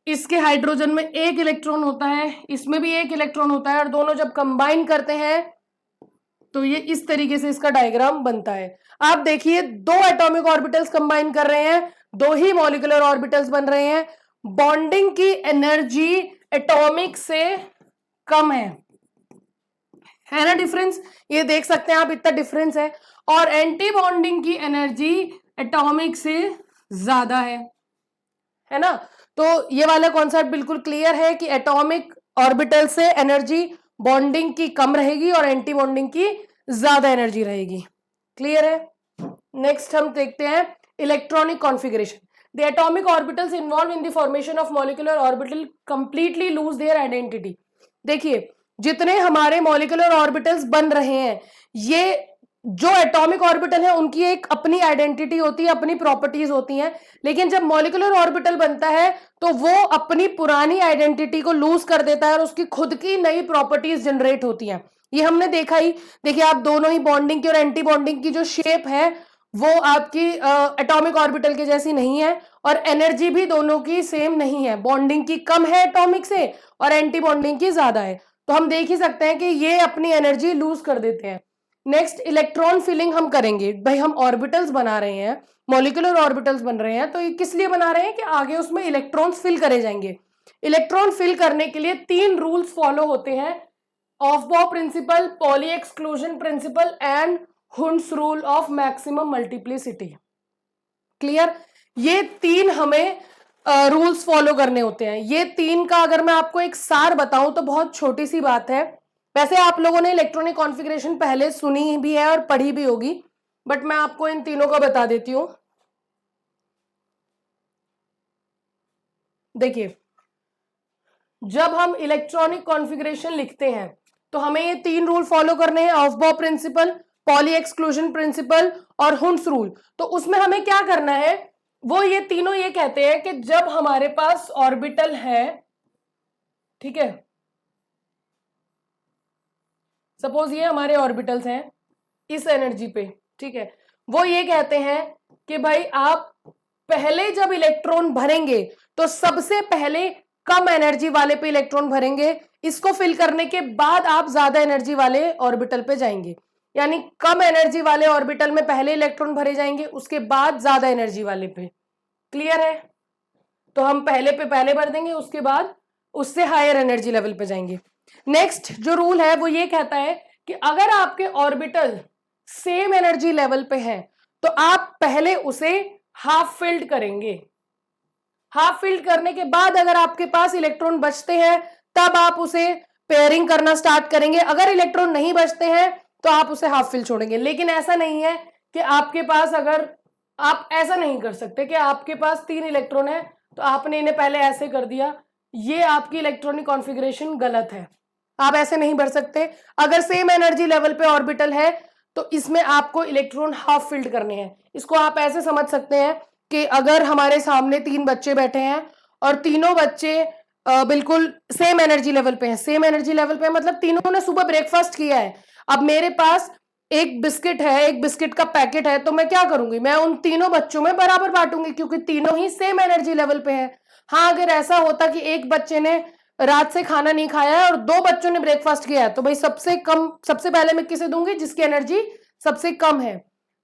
इसके हाइड्रोजन में 1 इलेक्ट्रॉन होता है, इसमें भी 1 इलेक्ट्रॉन होता है, और दोनों जब कंबाइन करते हैं तो ये इस तरीके से इसका डायग्राम बनता है। आप देखिए 2 एटॉमिक ऑर्बिटल्स कंबाइन कर रहे हैं, 2 ही मॉलिक्यूलर ऑर्बिटल्स बन रहे हैं, बॉन्डिंग की एनर्जी एटॉमिक से कम है ना डिफरेंस, ये देख सकते हैं आप, इतना डिफरेंस है। और एंटी बॉन्डिंग की एनर्जी एटॉमिक से ज्यादा है ना। तो ये वाला कॉन्सेप्ट बिल्कुल क्लियर है कि एटॉमिक ऑर्बिटल से एनर्जी बॉन्डिंग की कम रहेगी और एंटी बॉन्डिंग की ज्यादा एनर्जी रहेगी। क्लियर है? नेक्स्ट हम देखते हैं electronic configuration. The atomic orbitals involve in the formation of molecular orbital completely lose their identity. देखिए जितने हमारे मॉलिक्यूलर ऑर्बिटल्स बन रहे हैं ये जो एटॉमिक ऑर्बिटल है उनकी एक अपनी आइडेंटिटी होती है, अपनी प्रॉपर्टीज होती हैं, लेकिन जब मॉलिक्यूलर ऑर्बिटल बनता है तो वो अपनी पुरानी आइडेंटिटी को लूज कर देता है और उसकी खुद की नई प्रॉपर्टीज जनरेट होती हैं। ये हमने देखा ही, देखिए आप दोनों ही बॉन्डिंग की और एंटी बॉन्डिंग की जो शेप है वो आपकी एटॉमिक ऑर्बिटल के जैसी नहीं है, और एनर्जी भी दोनों की सेम नहीं है, बॉन्डिंग की कम है एटॉमिक से और एंटी बॉन्डिंग की ज्यादा है। तो हम देख ही सकते हैं कि ये अपनी एनर्जी लूज कर देते हैं। नेक्स्ट इलेक्ट्रॉन फिलिंग हम करेंगे। भाई हम ऑर्बिटल्स बना रहे हैं, मॉलिक्यूलर ऑर्बिटल्स बन रहे हैं, तो ये किस लिए बना रहे हैं कि आगे उसमें इलेक्ट्रॉन्स फिल करे जाएंगे। इलेक्ट्रॉन फिल करने के लिए 3 रूल्स फॉलो होते हैं, Aufbau principle, Pauli exclusion principle and Hund's rule of maximum multiplicity. Clear? ये 3 हमें रूल्स फॉलो करने होते हैं। ये 3 का अगर मैं आपको एक सार बताऊं तो बहुत छोटी सी बात है। वैसे आप लोगों ने इलेक्ट्रॉनिक कॉन्फ़िगरेशन पहले सुनी भी है और पढ़ी भी होगी, बट मैं आपको इन तीनों का बता देती हूं। देखिए, जब हम इलेक्ट्रॉनिक कॉन्फ़िगरेशन लिखते हैं तो हमें ये 3 रूल फॉलो करने हैं, Aufbau principle, Pauli exclusion principal और हुंड्स रूल। तो उसमें हमें क्या करना है, वो ये तीनों ये कहते हैं कि जब हमारे पास ऑर्बिटल है, ठीक है, सपोज ये हमारे ऑर्बिटल्स हैं इस एनर्जी पे, ठीक है, वो ये कहते हैं कि भाई आप पहले जब इलेक्ट्रॉन भरेंगे तो सबसे पहले कम एनर्जी वाले पे इलेक्ट्रॉन भरेंगे, इसको फिल करने के बाद आप ज्यादा एनर्जी वाले ऑर्बिटल पे जाएंगे। यानी कम एनर्जी वाले ऑर्बिटल में पहले इलेक्ट्रॉन भरे जाएंगे, उसके बाद ज्यादा एनर्जी वाले पे। क्लियर है? तो हम पहले पे पहले भर देंगे, उसके बाद उससे हायर एनर्जी लेवल पे जाएंगे। नेक्स्ट जो रूल है वो ये कहता है कि अगर आपके ऑर्बिटल सेम एनर्जी लेवल पे है तो आप पहले उसे हाफ फिल्ड करेंगे। हाफ फिल्ड करने के बाद अगर आपके पास इलेक्ट्रॉन बचते हैं तब आप उसे पेयरिंग करना स्टार्ट करेंगे। अगर इलेक्ट्रॉन नहीं बचते हैं तो आप उसे हाफ फिल्ड छोड़ेंगे। लेकिन ऐसा नहीं है कि आपके पास, अगर आप ऐसा नहीं कर सकते कि आपके पास 3 इलेक्ट्रॉन है तो आपने इन्हें पहले ऐसे कर दिया, ये आपकी इलेक्ट्रॉनिक कॉन्फ़िगरेशन गलत है। आप ऐसे नहीं भर सकते। अगर सेम एनर्जी लेवल पे ऑर्बिटल है तो इसमें आपको इलेक्ट्रॉन हाफ फिल्ड करने हैं। इसको आप ऐसे समझ सकते हैं कि अगर हमारे सामने 3 बच्चे बैठे हैं और तीनों बच्चे बिल्कुल सेम एनर्जी लेवल पे हैं, सेम एनर्जी लेवल पे मतलब तीनों ने सुबह ब्रेकफास्ट किया है। अब मेरे पास एक बिस्किट है, एक बिस्किट का पैकेट है, तो मैं क्या करूंगी, मैं उन तीनों बच्चों में बराबर बांटूंगी क्योंकि तीनों ही सेम एनर्जी लेवल पे हैं। हाँ, अगर ऐसा होता कि एक बच्चे ने रात से खाना नहीं खाया है और 2 बच्चों ने ब्रेकफास्ट किया है तो भाई सबसे पहले मैं किसे दूंगी, जिसकी एनर्जी सबसे कम है।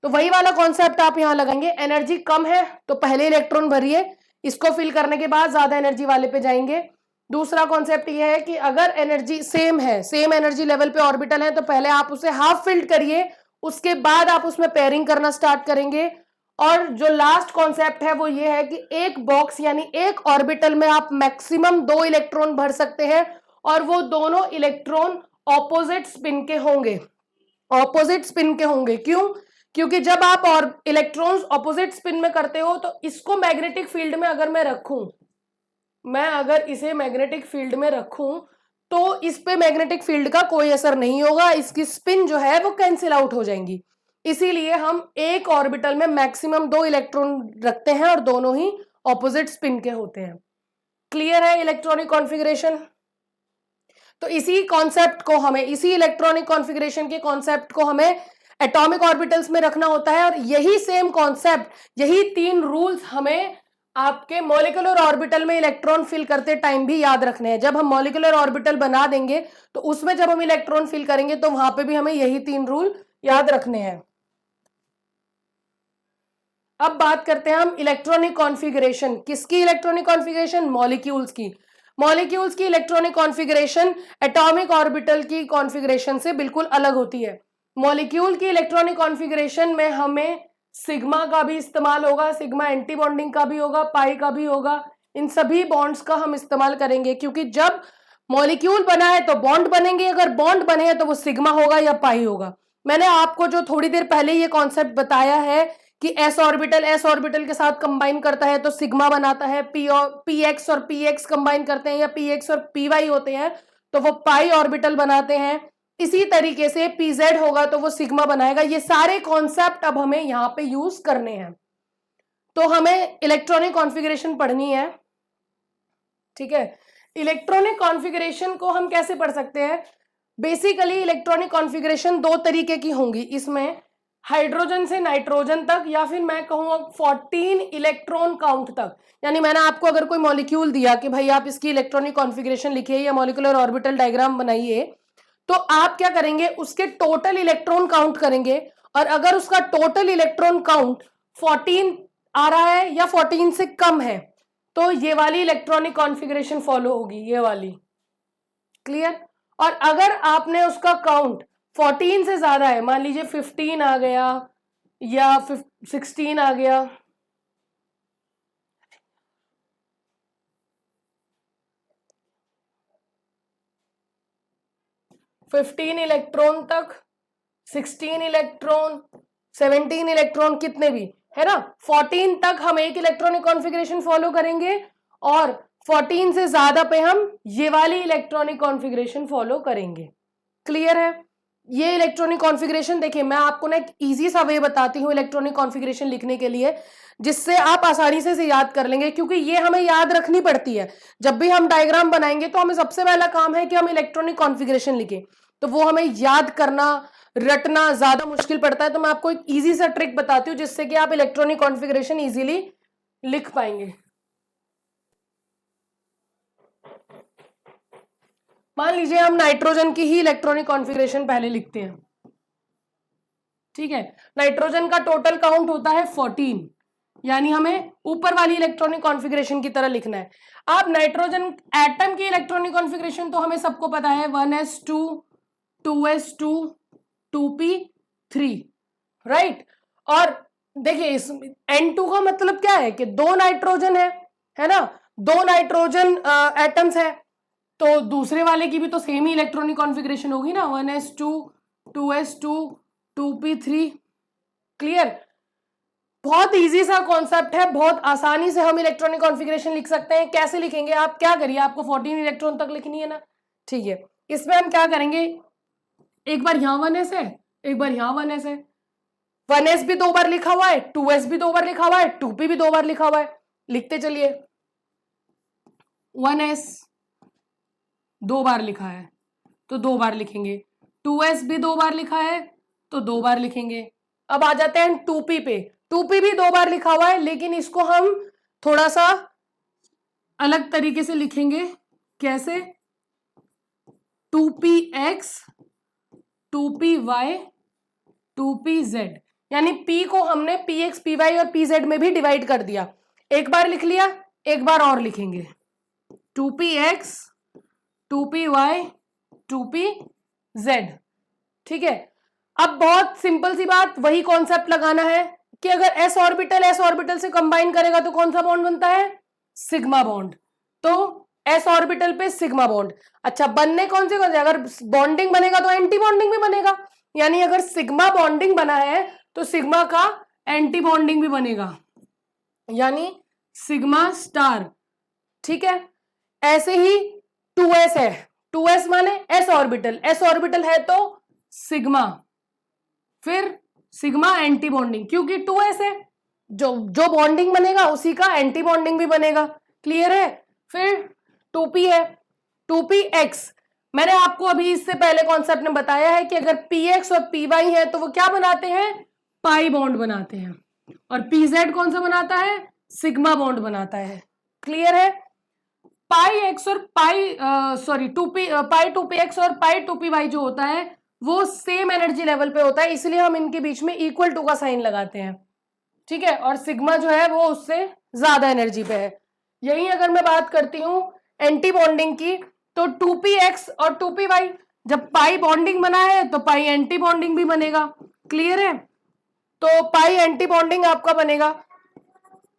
तो वही वाला कॉन्सेप्ट आप यहां लगाएंगे, एनर्जी कम है तो पहले इलेक्ट्रॉन भरिए, इसको फिल करने के बाद ज्यादा एनर्जी वाले पे जाएंगे। दूसरा कॉन्सेप्ट ये है कि अगर एनर्जी सेम है, सेम एनर्जी लेवल पे ऑर्बिटल है, तो पहले आप उसे हाफ फिल्ड करिए, उसके बाद आप उसमें पेयरिंग करना स्टार्ट करेंगे। और जो लास्ट कॉन्सेप्ट है वो ये है कि एक बॉक्स यानी एक ऑर्बिटल में आप मैक्सिमम 2 इलेक्ट्रॉन भर सकते हैं और वो दोनों इलेक्ट्रॉन ऑपोजिट स्पिन के होंगे। ऑपोजिट स्पिन के होंगे क्यों? क्योंकि जब आप और इलेक्ट्रॉन्स ऑपोजिट स्पिन में करते हो तो इसको मैग्नेटिक फील्ड में अगर मैं रखूं, मैं अगर इसे मैग्नेटिक फील्ड में रखूं तो इस पे मैग्नेटिक फील्ड का कोई असर नहीं होगा, इसकी स्पिन जो है वो कैंसिल आउट हो जाएंगी। इसीलिए हम एक ऑर्बिटल में मैक्सिमम 2 इलेक्ट्रॉन रखते हैं और दोनों ही ऑपोजिट स्पिन के होते हैं। क्लियर है इलेक्ट्रॉनिक कॉन्फ़िगरेशन? तो इसी कॉन्सेप्ट को हमें, इसी इलेक्ट्रॉनिक कॉन्फ़िगरेशन के कॉन्सेप्ट को हमें एटॉमिक ऑर्बिटल्स में रखना होता है और यही सेम कॉन्सेप्ट, यही 3 रूल्स हमें आपके मॉलिक्यूलर ऑर्बिटल में इलेक्ट्रॉन फिल करते टाइम भी याद रखने हैं। जब हम मॉलिक्यूलर ऑर्बिटल बना देंगे तो उसमें जब हम इलेक्ट्रॉन फिल करेंगे तो वहां पे भी हमें यही 3 रूल याद रखने हैं। अब बात करते हैं हम इलेक्ट्रॉनिक कॉन्फ़िगरेशन। किसकी इलेक्ट्रॉनिक कॉन्फ़िगरेशन? मॉलिक्यूल्स की। मॉलिक्यूल्स की इलेक्ट्रॉनिक कॉन्फ़िगरेशन एटॉमिक ऑर्बिटल की कॉन्फ़िगरेशन से बिल्कुल अलग होती है। मॉलिक्यूल की इलेक्ट्रॉनिक कॉन्फ़िगरेशन में हमें सिग्मा का भी इस्तेमाल होगा, सिग्मा एंटी बॉन्डिंग का भी होगा, पाई का भी होगा, इन सभी बॉन्ड्स का हम इस्तेमाल करेंगे क्योंकि जब मॉलिक्यूल बना है तो बॉन्ड बनेंगे, अगर बॉन्ड बने हैं तो वो सिग्मा होगा या पाई होगा। मैंने आपको जो थोड़ी देर पहले ये कॉन्सेप्ट बताया है कि एस ऑर्बिटल के साथ कंबाइन करता है तो सिग्मा बनाता है, पी एक्स और पी एक्स कंबाइन करते हैं या पी एक्स और पी वाई होते हैं तो वो पाई ऑर्बिटल बनाते हैं। इसी तरीके से pz होगा तो वो सिग्मा बनाएगा। ये सारे कॉन्सेप्ट अब हमें यहाँ पे यूज करने हैं। तो हमें इलेक्ट्रॉनिक कॉन्फ़िगरेशन पढ़नी है, ठीक है। इलेक्ट्रॉनिक कॉन्फ़िगरेशन को हम कैसे पढ़ सकते हैं? बेसिकली इलेक्ट्रॉनिक कॉन्फ़िगरेशन दो तरीके की होंगी, इसमें हाइड्रोजन से नाइट्रोजन तक, या फिर मैं कहूँगा 14 इलेक्ट्रॉन काउंट तक। यानी मैंने आपको अगर कोई मॉलिक्यूल दिया कि भाई आप इसकी इलेक्ट्रॉनिक कॉन्फ़िगरेशन लिखिए या मॉलिक्यूलर ऑर्बिटल डायग्राम बनाइए, तो आप क्या करेंगे, उसके टोटल इलेक्ट्रॉन काउंट करेंगे, और अगर उसका टोटल इलेक्ट्रॉन काउंट 14 आ रहा है या 14 से कम है तो ये वाली इलेक्ट्रॉनिक कॉन्फ़िगरेशन फॉलो होगी, ये वाली। क्लियर? और अगर आपने उसका काउंट 14 से ज्यादा है, मान लीजिए 15 आ गया या 16 आ गया, फिफ्टीन इलेक्ट्रॉन तक, 16 इलेक्ट्रॉन, 17 इलेक्ट्रॉन, कितने भी है ना, 14 तक हम एक इलेक्ट्रॉनिक कॉन्फ़िगरेशन फॉलो करेंगे, और 14 से ज्यादा पे हम ये वाली इलेक्ट्रॉनिक कॉन्फ़िगरेशन फॉलो करेंगे। क्लियर है? ये इलेक्ट्रॉनिक कॉन्फ़िगरेशन देखिए, मैं आपको ना एक इजी सा वे बताती हूँ इलेक्ट्रॉनिक कॉन्फ़िगरेशन लिखने के लिए, जिससे आप आसानी से याद कर लेंगे, क्योंकि ये हमें याद रखनी पड़ती है। जब भी हम डायग्राम बनाएंगे तो हमें सबसे पहला काम है कि हम इलेक्ट्रॉनिक कॉन्फ़िगरेशन लिखें, तो वो हमें याद करना, रटना ज्यादा मुश्किल पड़ता है। तो मैं आपको एक इजी सा ट्रिक बताती हूँ जिससे कि आप इलेक्ट्रॉनिक कॉन्फ़िगरेशन इजीली लिख पाएंगे। मान लीजिए हम नाइट्रोजन की ही इलेक्ट्रॉनिक कॉन्फ़िगरेशन पहले लिखते हैं, ठीक है। नाइट्रोजन का टोटल काउंट होता है 14, यानी हमें ऊपर वाली इलेक्ट्रॉनिक कॉन्फ़िगरेशन की तरह लिखना है। आप नाइट्रोजन एटम की इलेक्ट्रॉनिक कॉन्फ़िगरेशन तो हमें सबको पता है, 1s2 2s2 2p3, राइट। और देखिए इस N2 का मतलब क्या है कि दो नाइट्रोजन है ना, दो नाइट्रोजन एटम्स है, तो दूसरे वाले की भी तो सेम ही इलेक्ट्रॉनिक कॉन्फ़िगरेशन होगी ना, 1s2 2s2 2p3। क्लियर? बहुत इजी सा कॉन्सेप्ट है, बहुत आसानी से हम इलेक्ट्रॉनिक कॉन्फ़िगरेशन लिख सकते हैं। कैसे लिखेंगे? आप क्या करिए, आपको 14 इलेक्ट्रॉन तक लिखनी है ना, ठीक है। इसमें हम क्या करेंगे, एक बार यहां 1s है, एक बार यहां 1s है, 1s भी दो बार लिखा हुआ है, 2s भी दो बार लिखा हुआ है, 2p भी दो बार लिखा हुआ है। लिखते चलिए, 1s दो बार लिखा है तो दो बार लिखेंगे, 2s भी दो बार लिखा है तो दो बार लिखेंगे। अब आ जाते हैं 2p पे, 2p भी दो बार लिखा हुआ है, लेकिन इसको हम थोड़ा सा अलग तरीके से लिखेंगे। कैसे? 2px 2py 2pz, यानी p को हमने px py और pz में भी डिवाइड कर दिया। एक बार लिख लिया, एक बार और लिखेंगे, 2px 2py 2pz, ठीक है। अब बहुत सिंपल सी बात, वही कॉन्सेप्ट लगाना है कि अगर s ऑर्बिटल से कंबाइन करेगा तो कौन सा बॉन्ड बनता है? Sigma bond. तो s ऑर्बिटल पे सिग्मा बॉन्ड। अच्छा, बनने कौन से अगर बॉन्डिंग बनेगा तो एंटी बॉन्डिंग भी बनेगा, यानी अगर सिग्मा बॉन्डिंग बना है तो सिग्मा का एंटी बॉन्डिंग भी बनेगा, यानी सिग्मा स्टार, ठीक है। ऐसे ही 2s है, 2s माने s ऑर्बिटल है तो सिग्मा, फिर सिग्मा एंटी बॉन्डिंग, क्योंकि 2s है, जो बॉन्डिंग बनेगा उसी का एंटी बॉन्डिंग भी बनेगा। क्लियर है? फिर 2p है, 2px, मैंने आपको अभी इससे पहले कॉन्सेप्ट में बताया है कि अगर px और py है तो वो क्या बनाते हैं? पाई बॉन्ड बनाते हैं, और pz कौन सा बनाता है? सिग्मा बॉन्ड बनाता है। क्लियर है? पाई एक्स और पाई पाई 2px और पाई 2py जो होता है वो सेम एनर्जी लेवल पे होता है, इसलिए हम इनके बीच में इक्वल टू का साइन लगाते हैं, ठीक है। और सिग्मा जो है वो उससे ज्यादा एनर्जी पे है। यही अगर मैं बात करती हूं एंटी बॉन्डिंग की, तो 2px और 2py, जब पाई बॉन्डिंग बना है तो पाई एंटी बॉन्डिंग भी बनेगा। क्लियर है? तो पाई एंटी बॉन्डिंग आपका बनेगा,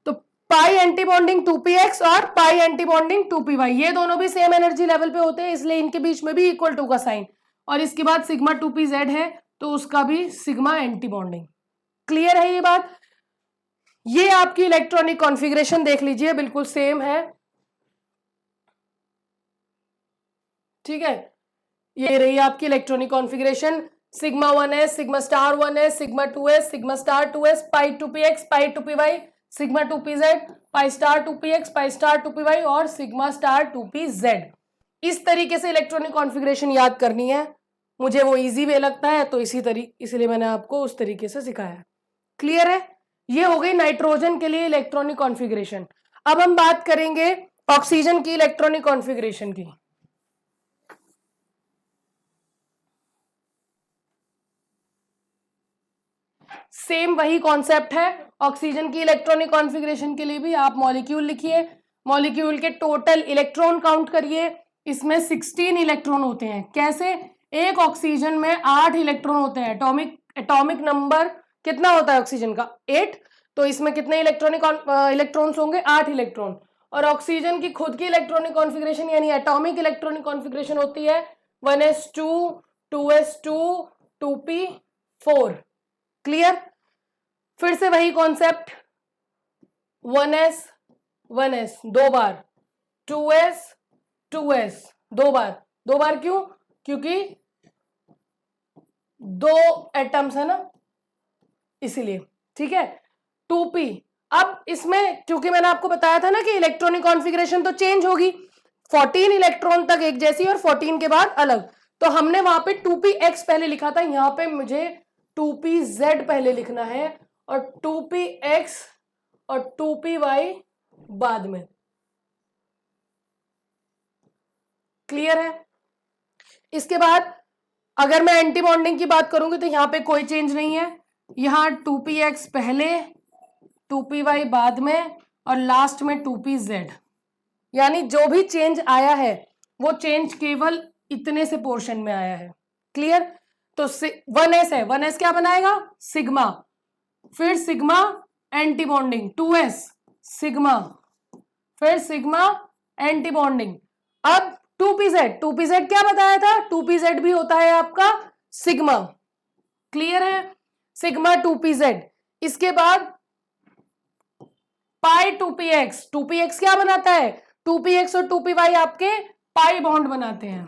तो पाई एंटी बॉन्डिंग 2px और पाई एंटी बॉन्डिंग 2py, ये दोनों भी सेम एनर्जी लेवल पे होते हैं, इसलिए इनके बीच में भी इक्वल टू का साइन। और इसके बाद सिग्मा 2pz है तो उसका भी सिग्मा एंटी बॉन्डिंग। क्लियर है ये बात? ये आपकी इलेक्ट्रॉनिक कॉन्फ़िगरेशन देख लीजिए, बिल्कुल सेम है, ठीक है। ये रही आपकी electronic configuration, sigma 1s, sigma star 1s, sigma 2s, sigma star 2s, पाई 2px, पाई 2py, sigma 2pz, pi star 2px, pi star 2py और सिग्मा स्टार 2pz। इस तरीके से इलेक्ट्रॉनिक कॉन्फ़िगरेशन याद करनी है। मुझे वो इजी वे लगता है तो इसलिए मैंने आपको उस तरीके से सिखाया। क्लियर है? ये हो गई नाइट्रोजन के लिए इलेक्ट्रॉनिक कॉन्फ़िगरेशन। अब हम बात करेंगे ऑक्सीजन की इलेक्ट्रॉनिक कॉन्फ़िगरेशन की। सेम वही कॉन्सेप्ट है। ऑक्सीजन की इलेक्ट्रॉनिक कॉन्फ़िगरेशन के लिए भी आप मॉलिक्यूल लिखिए, मॉलिक्यूल के टोटल इलेक्ट्रॉन काउंट करिए। इसमें 16 इलेक्ट्रॉन होते हैं। कैसे? एक ऑक्सीजन में 8 इलेक्ट्रॉन होते हैं। एटॉमिक नंबर कितना होता है ऑक्सीजन का? 8। तो इसमें कितने इलेक्ट्रॉन्स होंगे? 8 इलेक्ट्रॉन। और ऑक्सीजन की खुद की इलेक्ट्रॉनिक कॉन्फ़िगरेशन यानी एटॉमिक इलेक्ट्रॉनिक कॉन्फ़िगरेशन होती है 1s2 2s2 2p4। क्लियर? फिर से वही कॉन्सेप्ट, 1s 1s 2 बार, 2s 2s 2 बार क्यों? क्योंकि 2 एटम्स है ना, इसीलिए। ठीक है? 2p। अब इसमें क्योंकि मैंने आपको बताया था ना कि इलेक्ट्रॉनिक कॉन्फ़िगरेशन तो चेंज होगी, 14 इलेक्ट्रॉन तक एक जैसी और 14 के बाद अलग। तो हमने वहां पे 2px पहले लिखा था, यहां पे मुझे 2pz पहले लिखना है और 2px और 2py बाद में। क्लियर है? इसके बाद अगर मैं एंटी बॉन्डिंग की बात करूंगी तो यहां पे कोई चेंज नहीं है। यहां 2px पहले, 2py बाद में और लास्ट में 2pz। यानी जो भी चेंज आया है वो चेंज केवल इतने से पोर्शन में आया है। क्लियर? तो 1s है, 1s क्या बनाएगा? सिग्मा, फिर sigma anti bonding, 2s sigma, फिर सिग्मा एंटी बॉन्डिंग। अब 2pz क्या बताया था? 2pz भी होता है आपका सिग्मा। क्लियर है? Sigma 2pz। इसके बाद पाई 2px, 2px क्या बनाता है? 2px और 2py आपके पाई बॉन्ड बनाते हैं।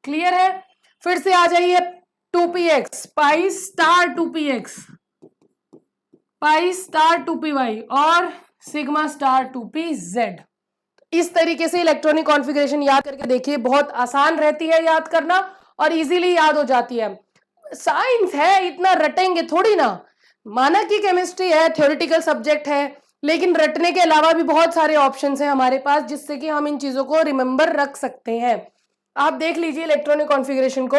क्लियर है? फिर से आ जाइए 2px, pi star 2px, pi star 2py और सिग्मा स्टार 2pz। इस तरीके से इलेक्ट्रॉनिक कॉन्फ़िगरेशन याद करके देखिए, बहुत आसान रहती है याद करना और इजीली याद हो जाती है। साइंस है, इतना रटेंगे थोड़ी ना। माना कि केमिस्ट्री है, थ्योरेटिकल सब्जेक्ट है, लेकिन रटने के अलावा भी बहुत सारे ऑप्शंस हैं हमारे पास जिससे कि हम इन चीजों को रिमेंबर रख सकते हैं। आप देख लीजिए इलेक्ट्रॉनिक कॉन्फ़िगरेशन को,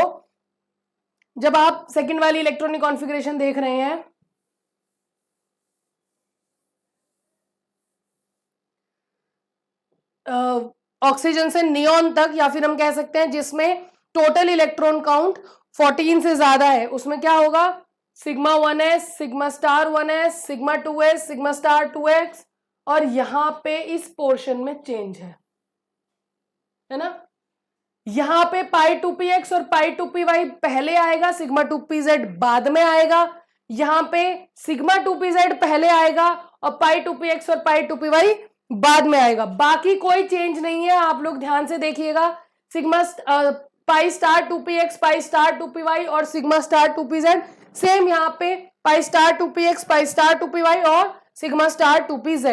जब आप सेकंड वाली इलेक्ट्रॉनिक कॉन्फ़िगरेशन देख रहे हैं, ऑक्सीजन से नियोन तक, या फिर हम कह सकते हैं जिसमें टोटल इलेक्ट्रॉन काउंट 14 से ज्यादा है, उसमें क्या होगा? Sigma 1s, sigma star 1s, sigma 2s, sigma star 2x और यहां पे इस पोर्शन में चेंज है ना? यहां पे पाई 2px और पाई 2py पहले आएगा, सिग्मा 2pz बाद में आएगा। यहां पे सिग्मा 2pz पहले आएगा और पाई 2px और पाई 2py बाद में आएगा। बाकी कोई चेंज नहीं है, आप लोग ध्यान से देखिएगा। Sigma pi star 2px, pi star 2py और सिग्मा स्टार 2pz सेम यहाँ पे pi star 2px, pi star 2py और सिग्मा स्टार 2pz।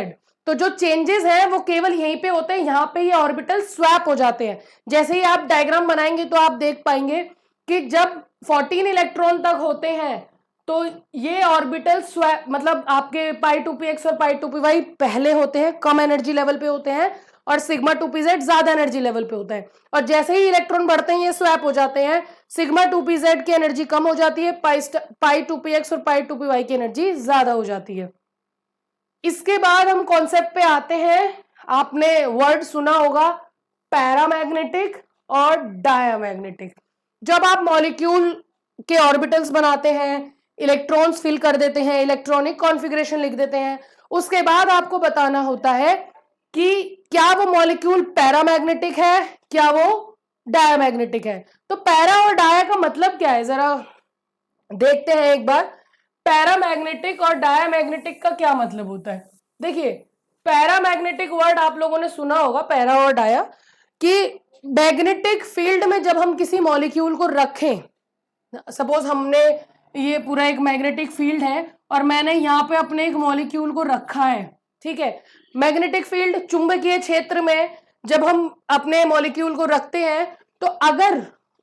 तो जो चेंजेस हैं वो केवल यहीं पे होते हैं, यहाँ पे ये ऑर्बिटल स्वैप हो जाते हैं। जैसे ही आप डायग्राम बनाएंगे तो आप देख पाएंगे कि जब 14 इलेक्ट्रॉन तक होते हैं तो ये ऑर्बिटल स्वैप, मतलब आपके पाई 2px और पाई 2py पहले होते हैं, कम एनर्जी लेवल पे होते हैं, और सिग्मा 2pz ज्यादा एनर्जी लेवल पे होता है। और जैसे ही इलेक्ट्रॉन बढ़ते हैं ये स्वैप हो जाते हैं, सिग्मा 2pz की एनर्जी कम हो जाती है, पाई 2px और पाई 2py की एनर्जी ज्यादा हो जाती है। इसके बाद हम कॉन्सेप्ट पे आते हैं। आपने वर्ड सुना होगा पैरामैग्नेटिक और डायामैग्नेटिक। जब आप मॉलिक्यूल के ऑर्बिटल्स बनाते हैं, इलेक्ट्रॉन्स फिल कर देते हैं, इलेक्ट्रॉनिक कॉन्फ़िगरेशन लिख देते हैं, उसके बाद आपको बताना होता है कि क्या वो मॉलिक्यूल पैरामैग्नेटिक है, क्या वो डायामैग्नेटिक है। तो पैरा और डाया का मतलब क्या है, जरा देखते हैं एक बार। पैरामैग्नेटिक और डायामैग्नेटिक का क्या मतलब होता है? देखिए, पैरामैग्नेटिक वर्ड आप लोगों ने सुना होगा, पैरा और डाया, कि मैग्नेटिक फील्ड में जब हम किसी मॉलिक्यूल को रखें, सपोज हमने ये पूरा एक मैग्नेटिक फील्ड है और मैंने यहाँ पे अपने एक मॉलिक्यूल को रखा है, ठीक है। मैग्नेटिक फील्ड चुंबकीय क्षेत्र में जब हम अपने मॉलिक्यूल को रखते हैं तो अगर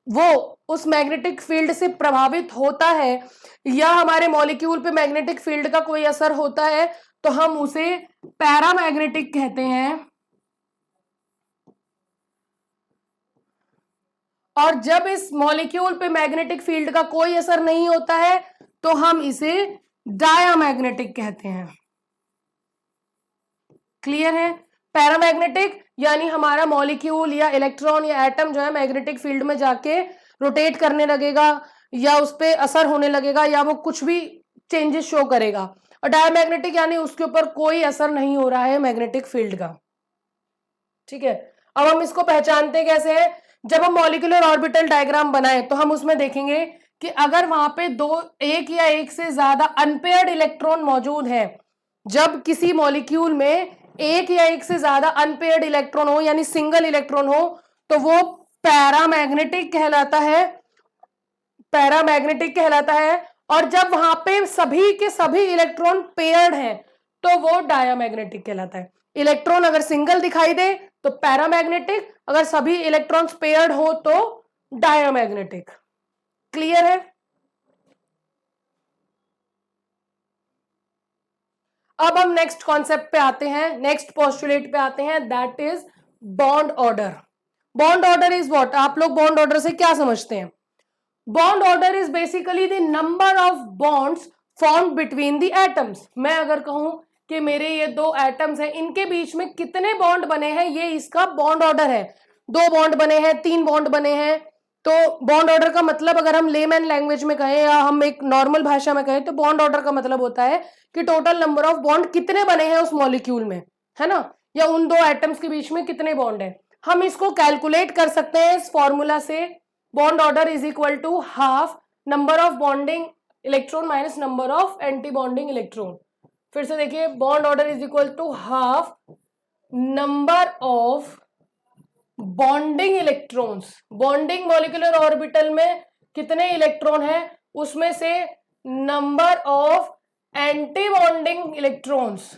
वो उस मैग्नेटिक फील्ड से प्रभावित होता है या हमारे मॉलिक्यूल पे मैग्नेटिक फील्ड का कोई असर होता है तो हम उसे पैरामैग्नेटिक कहते हैं। और जब इस मॉलिक्यूल पे मैग्नेटिक फील्ड का कोई असर नहीं होता है तो हम इसे डायामैग्नेटिक कहते हैं। क्लियर है? पैरामैग्नेटिक यानी हमारा मॉलिक्यूल या इलेक्ट्रॉन या एटम जो है मैग्नेटिक फील्ड में जाके रोटेट करने लगेगा या उस पर असर होने लगेगा या वो कुछ भी चेंजेस शो करेगा। और डायामैग्नेटिक यानी उसके ऊपर कोई असर नहीं हो रहा है मैग्नेटिक फील्ड का। ठीक है, अब हम इसको पहचानते कैसे हैं? जब हम मॉलिक्यूलर ऑर्बिटल डायग्राम बनाए तो हम उसमें देखेंगे कि अगर वहां पे एक या एक से ज्यादा अनपेयर्ड इलेक्ट्रॉन मौजूद है, जब किसी मॉलिक्यूल में एक या एक से ज्यादा अनपेयर्ड इलेक्ट्रॉन हो यानी सिंगल इलेक्ट्रॉन हो तो वो पैरामैग्नेटिक कहलाता है। पैरामैग्नेटिक कहलाता है। और जब वहां पे सभी के सभी इलेक्ट्रॉन पेयर्ड हैं तो वो डायामैग्नेटिक कहलाता है। इलेक्ट्रॉन अगर सिंगल दिखाई दे तो पैरामैग्नेटिक, अगर सभी इलेक्ट्रॉन्स पेयर्ड हो तो डायामैग्नेटिक। क्लियर है? अब हम नेक्स्ट कॉन्सेप्ट पे आते हैं, नेक्स्ट पोस्टुलेट पे आते हैं, that is bond order. Bond order is what? आप लोग बॉन्ड ऑर्डर से क्या समझते हैं? Bond order is basically the number of bonds formed between the atoms. मैं अगर कहूं कि मेरे ये दो एटम्स हैं, इनके बीच में कितने बॉन्ड बने हैं, ये इसका बॉन्ड ऑर्डर है। 2 बॉन्ड बने हैं, 3 बॉन्ड बने हैं। तो बॉन्ड ऑर्डर का मतलब अगर हम लेमैन लैंग्वेज में कहें या हम एक नॉर्मल भाषा में कहें तो बॉन्ड ऑर्डर का मतलब होता है कि टोटल नंबर ऑफ बॉन्ड कितने बने हैं उस मॉलिक्यूल में, है ना, या उन दो एटम्स के बीच में कितने बॉन्ड है। हम इसको कैलकुलेट कर सकते हैं इस फॉर्मूला से। Bond order is equal to half number of bonding electron minus number of antibonding electron. फिर से देखिए, bond order is equal to half number of bonding electrons. Bonding molecular orbital में कितने इलेक्ट्रॉन है उसमें से number of antibonding electrons,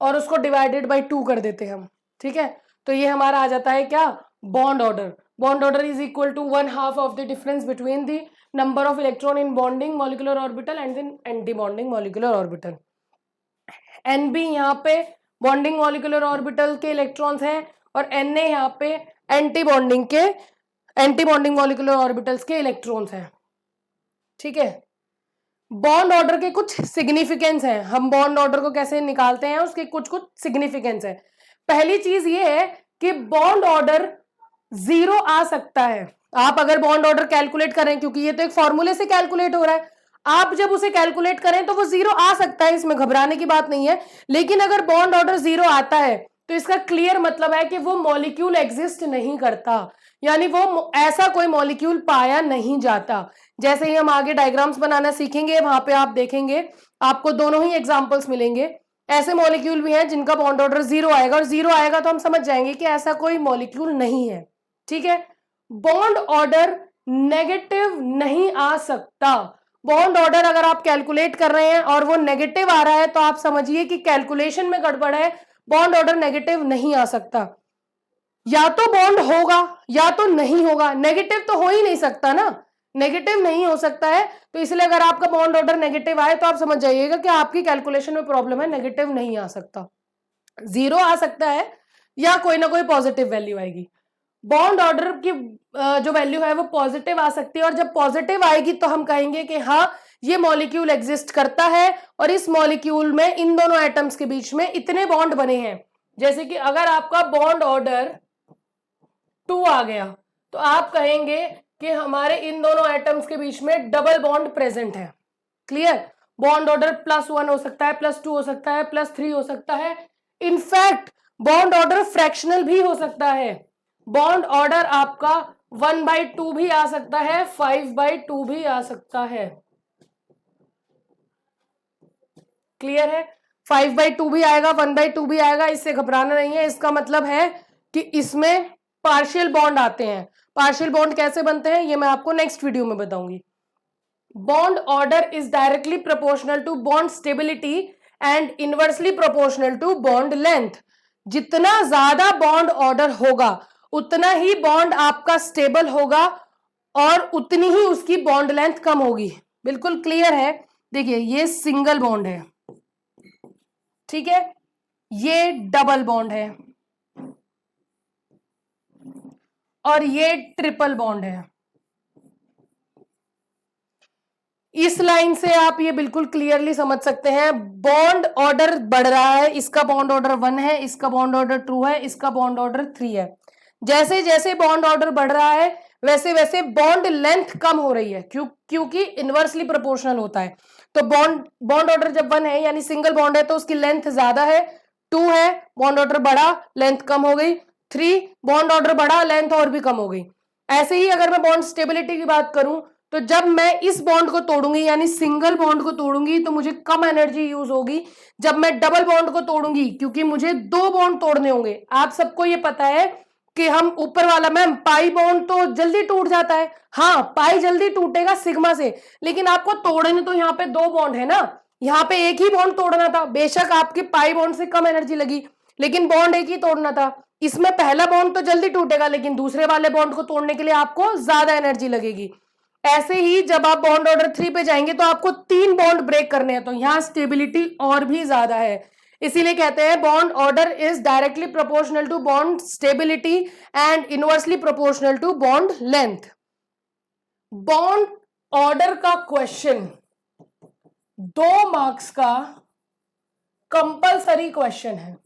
और उसको डिवाइडेड बाय 2 कर देते हैं हम। ठीक है, तो ये हमारा आ जाता है क्या? Bond order. Bond order is equal to 1/2 of the difference between the number of electron in bonding molecular orbital and in antibonding molecular orbital. N B यहाँ पे बॉन्डिंग मॉलिक्यूलर ऑर्बिटल के इलेक्ट्रॉन्स हैं और N A यहाँ पे antibonding molecular orbitals के electrons हैं। ठीक है, बॉन्ड ऑर्डर के कुछ सिग्निफिकेंस हैं। हम बॉन्ड ऑर्डर को कैसे निकालते हैं उसके कुछ कुछ सिग्निफिकेंस है। पहली चीज ये है कि बॉन्ड ऑर्डर 0 आ सकता है। आप अगर बॉन्ड ऑर्डर कैलकुलेट करें, क्योंकि ये तो एक फॉर्मूले से कैलकुलेट हो रहा है, आप जब उसे कैलकुलेट करें तो वो 0 आ सकता है, इसमें घबराने की बात नहीं है। लेकिन अगर बॉन्ड ऑर्डर 0 आता है तो इसका क्लियर मतलब है कि वो मॉलिक्यूल एग्जिस्ट नहीं करता, यानी वो ऐसा कोई मॉलिक्यूल पाया नहीं जाता। जैसे ही हम आगे डायग्राम्स बनाना सीखेंगे वहां पे आप देखेंगे आपको दोनों ही एग्जांपल्स मिलेंगे। ऐसे मॉलिक्यूल भी हैं जिनका बॉन्ड ऑर्डर 0 आएगा, और 0 आएगा तो हम समझ जाएंगे कि ऐसा कोई मॉलिक्यूल नहीं है। ठीक है, बॉन्ड ऑर्डर नेगेटिव नहीं आ सकता। बॉन्ड ऑर्डर अगर आप कैलकुलेट कर रहे हैं और वो नेगेटिव आ रहा है तो आप समझिए कि कैलकुलेशन में गड़बड़ है। बॉन्ड ऑर्डर नेगेटिव नहीं आ सकता। या तो बॉन्ड होगा या तो नहीं होगा, नेगेटिव तो हो ही नहीं सकता ना, नेगेटिव नहीं हो सकता है। तो इसलिए अगर आपका बॉन्ड ऑर्डर नेगेटिव आए तो आप समझ जाइएगा कि आपकी कैलकुलेशन में प्रॉब्लम है, नेगेटिव नहीं आ सकता। 0 आ सकता है या कोई ना कोई पॉजिटिव वैल्यू आएगी। बॉन्ड ऑर्डर की जो वैल्यू है वो पॉजिटिव आ सकती है, और जब पॉजिटिव आएगी तो हम कहेंगे कि हाँ ये मॉलिक्यूल एग्जिस्ट करता है और इस मॉलिक्यूल में इन दोनों एटम्स के बीच में इतने बॉन्ड बने हैं। जैसे कि अगर आपका बॉन्ड ऑर्डर 2 आ गया तो आप कहेंगे कि हमारे इन दोनों एटम्स के बीच में डबल बॉन्ड प्रेजेंट है। क्लियर? बॉन्ड ऑर्डर +1 हो सकता है, +2 हो सकता है, +3 हो सकता है। इनफैक्ट बॉन्ड ऑर्डर फ्रैक्शनल भी हो सकता है। बॉन्ड ऑर्डर आपका 1/2 भी आ सकता है, 5/2 भी आ सकता है। क्लियर है? 5/2 भी आएगा, 1/2 भी आएगा, इससे घबराना नहीं है। इसका मतलब है कि इसमें पार्शियल बॉन्ड आते हैं। पार्शियल बॉन्ड कैसे बनते हैं ये मैं आपको नेक्स्ट वीडियो में बताऊंगी। Bond order is directly proportional to bond stability and inversely proportional to bond length. जितना ज्यादा बॉन्ड ऑर्डर होगा उतना ही बॉन्ड आपका स्टेबल होगा और उतनी ही उसकी बॉन्ड लेंथ कम होगी। बिल्कुल क्लियर है। देखिए ये सिंगल बॉन्ड है, ठीक है, ये डबल बॉन्ड है और ये ट्रिपल बॉन्ड है। इस लाइन से आप ये बिल्कुल क्लियरली समझ सकते हैं बॉन्ड ऑर्डर बढ़ रहा है। इसका बॉन्ड ऑर्डर 1 है, इसका बॉन्ड ऑर्डर 2 है, इसका बॉन्ड ऑर्डर 3 है। जैसे जैसे बॉन्ड ऑर्डर बढ़ रहा है वैसे वैसे बॉन्ड लेंथ कम हो रही है, क्योंकि इनवर्सली प्रोपोर्शनल होता है। तो बॉन्ड ऑर्डर जब 1 है यानी सिंगल बॉन्ड है तो उसकी लेंथ ज्यादा है। 2 है, बॉन्ड ऑर्डर बढ़ा, लेंथ कम हो गई। 3, बॉन्ड ऑर्डर बढ़ा, लेंथ और भी कम हो गई। ऐसे ही अगर मैं बॉन्ड स्टेबिलिटी की बात करूं तो जब मैं इस बॉन्ड को तोड़ूंगी यानी सिंगल बॉन्ड को तोड़ूंगी तो मुझे कम एनर्जी यूज होगी। जब मैं डबल बॉन्ड को तोड़ूंगी, क्योंकि मुझे 2 बॉन्ड तोड़ने होंगे, आप सबको ये पता है कि हम ऊपर वाला मैम पाई बॉन्ड तो जल्दी टूट जाता है। हाँ, पाई जल्दी टूटेगा सिग्मा से, लेकिन आपको तोड़ने तो यहाँ पे 2 बॉन्ड है ना, यहाँ पे एक ही बॉन्ड तोड़ना था। बेशक आपके पाई बॉन्ड से कम एनर्जी लगी लेकिन बॉन्ड एक ही तोड़ना था। इसमें पहला बॉन्ड तो जल्दी टूटेगा लेकिन दूसरे वाले बॉन्ड को तोड़ने के लिए आपको ज्यादा एनर्जी लगेगी। ऐसे ही जब आप बॉन्ड ऑर्डर 3 पे जाएंगे तो आपको 3 बॉन्ड ब्रेक करने हैं, तो यहां स्टेबिलिटी और भी ज्यादा है। इसीलिए कहते हैं bond order is directly proportional to bond stability and inversely proportional to bond length. Bond order का क्वेश्चन 2 मार्क्स का कंपलसरी क्वेश्चन है,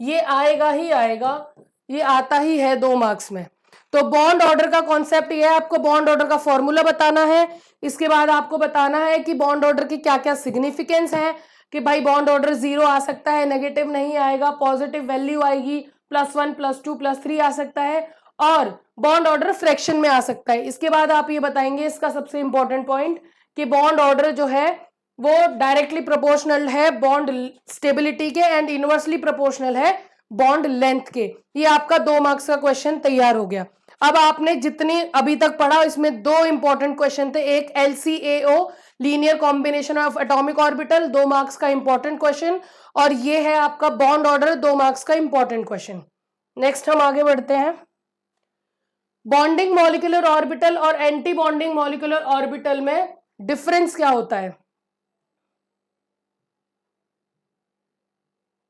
ये आएगा ही आएगा, ये आता ही है 2 मार्क्स में। तो बॉन्ड ऑर्डर का कॉन्सेप्ट ये है, आपको बॉन्ड ऑर्डर का फॉर्मूला बताना है। इसके बाद आपको बताना है कि बॉन्ड ऑर्डर की क्या क्या सिग्निफिकेंस है, कि भाई बॉन्ड ऑर्डर 0 आ सकता है, नेगेटिव नहीं आएगा, पॉजिटिव वैल्यू आएगी, +1 +2 +3 आ सकता है, और बॉन्ड ऑर्डर फ्रैक्शन में आ सकता है। इसके बाद आप ये बताएंगे इसका सबसे इंपॉर्टेंट पॉइंट कि बॉन्ड ऑर्डर जो है वो डायरेक्टली प्रोपोर्शनल है बॉन्ड स्टेबिलिटी के एंड इनवर्सली प्रोपोर्शनल है बॉन्ड लेंथ के। ये आपका 2 मार्क्स का क्वेश्चन तैयार हो गया। अब आपने जितनी अभी तक पढ़ा इसमें 2 इंपॉर्टेंट क्वेश्चन थे, एक LCAO linear combination of atomic orbital 2 marks का इंपॉर्टेंट क्वेश्चन, और ये है आपका बॉन्ड ऑर्डर 2 मार्क्स का इंपॉर्टेंट क्वेश्चन। नेक्स्ट हम आगे बढ़ते हैं। बॉन्डिंग मॉलिक्यूलर ऑर्बिटल और एंटी बॉन्डिंग मॉलिक्यूलर ऑर्बिटल में डिफरेंस क्या होता है,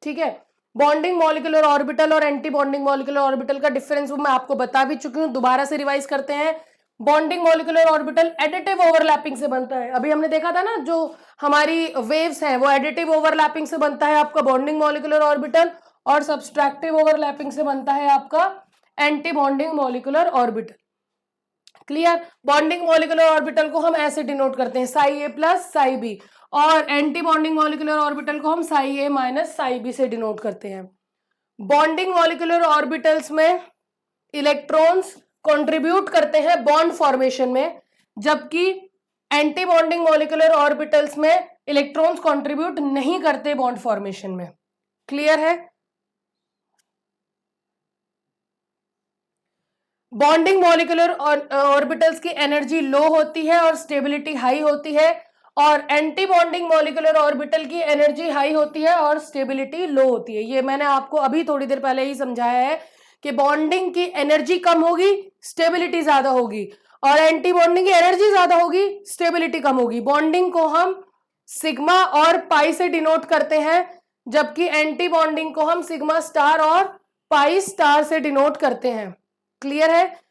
ठीक है। बॉन्डिंग मॉलिक्यूलर ऑर्बिटल और एंटी बॉन्डिंग मॉलिक्यूलर ऑर्बिटल का डिफरेंस वो मैं आपको बता भी चुकी हूं, दोबारा से रिवाइज करते हैं। Bonding molecular orbital additive overlapping से बनता है। अभी हमने देखा था ना जो हमारी वेव्स हैं वो एडिटिव ओवरलैपिंग से बनता है आपका बॉन्डिंग मॉलिक्यूलर ऑर्बिटल, और सब्सट्रैक्टिव ओवरलैपिंग से बनता है आपका anti bonding molecular orbital. Clear. Bonding molecular orbital को हम ऐसे डिनोट करते हैं Ψa + Ψb, और एंटी बॉन्डिंग मॉलिक्यूलर ऑर्बिटल को हम Ψa - Ψb से डिनोट करते हैं। बॉन्डिंग मॉलिक्यूलर ऑर्बिटल्स में इलेक्ट्रॉन्स कंट्रीब्यूट करते हैं बॉन्ड फॉर्मेशन में, जबकि एंटी बॉन्डिंग मॉलिक्यूलर ऑर्बिटल्स में इलेक्ट्रॉन्स कंट्रीब्यूट नहीं करते बॉन्ड फॉर्मेशन में। क्लियर है। बॉन्डिंग मॉलिक्यूलर ऑर्बिटल्स की एनर्जी लो होती है और स्टेबिलिटी हाई होती है, और एंटी बॉन्डिंग मॉलिक्यूलर ऑर्बिटल की एनर्जी हाई होती है और स्टेबिलिटी लो होती है। ये मैंने आपको अभी थोड़ी देर पहले ही समझाया है कि बॉन्डिंग की एनर्जी कम होगी, स्टेबिलिटी ज्यादा होगी, और एंटी बॉन्डिंग की एनर्जी ज्यादा होगी, स्टेबिलिटी कम होगी। बॉन्डिंग को हम सिग्मा और पाई से डिनोट करते हैं, जबकि एंटी बॉन्डिंग को हम सिग्मा स्टार और पाई स्टार से डिनोट करते हैं। क्लियर है।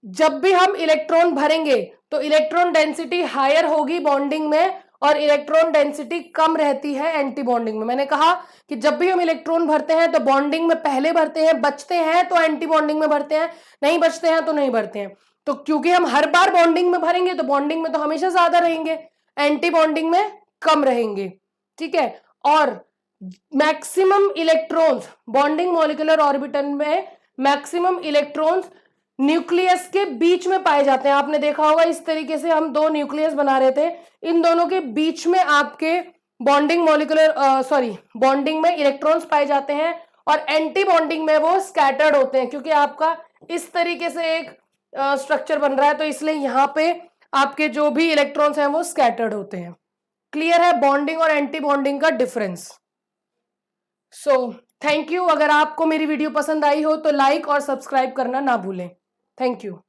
जब भी हम इलेक्ट्रॉन भरेंगे तो इलेक्ट्रॉन डेंसिटी हायर होगी बॉन्डिंग में और इलेक्ट्रॉन डेंसिटी कम रहती है एंटी बॉन्डिंग में। मैंने कहा कि जब भी हम इलेक्ट्रॉन भरते हैं तो बॉन्डिंग में पहले भरते हैं, बचते हैं तो एंटी बॉन्डिंग में भरते हैं, नहीं बचते हैं तो नहीं भरते हैं। तो क्योंकि हम हर बार बॉन्डिंग में भरेंगे तो बॉन्डिंग में तो हमेशा ज्यादा रहेंगे, एंटी बॉन्डिंग में कम रहेंगे, ठीक है। और maximum electrons bonding molecular orbital में मैक्सिमम इलेक्ट्रॉन्स न्यूक्लियस के बीच में पाए जाते हैं। आपने देखा होगा इस तरीके से हम 2 न्यूक्लियस बना रहे थे, इन दोनों के बीच में आपके बॉन्डिंग बॉन्डिंग में इलेक्ट्रॉन्स पाए जाते हैं और एंटी बॉन्डिंग में वो स्कैटर्ड होते हैं, क्योंकि आपका इस तरीके से एक स्ट्रक्चर बन रहा है, तो इसलिए यहाँ पे आपके जो भी इलेक्ट्रॉन्स हैं वो स्कैटर्ड होते हैं। क्लियर है बॉन्डिंग और एंटी बॉन्डिंग का डिफरेंस। So thank you. अगर आपको मेरी वीडियो पसंद आई हो तो लाइक और सब्सक्राइब करना ना भूलें। Thank you.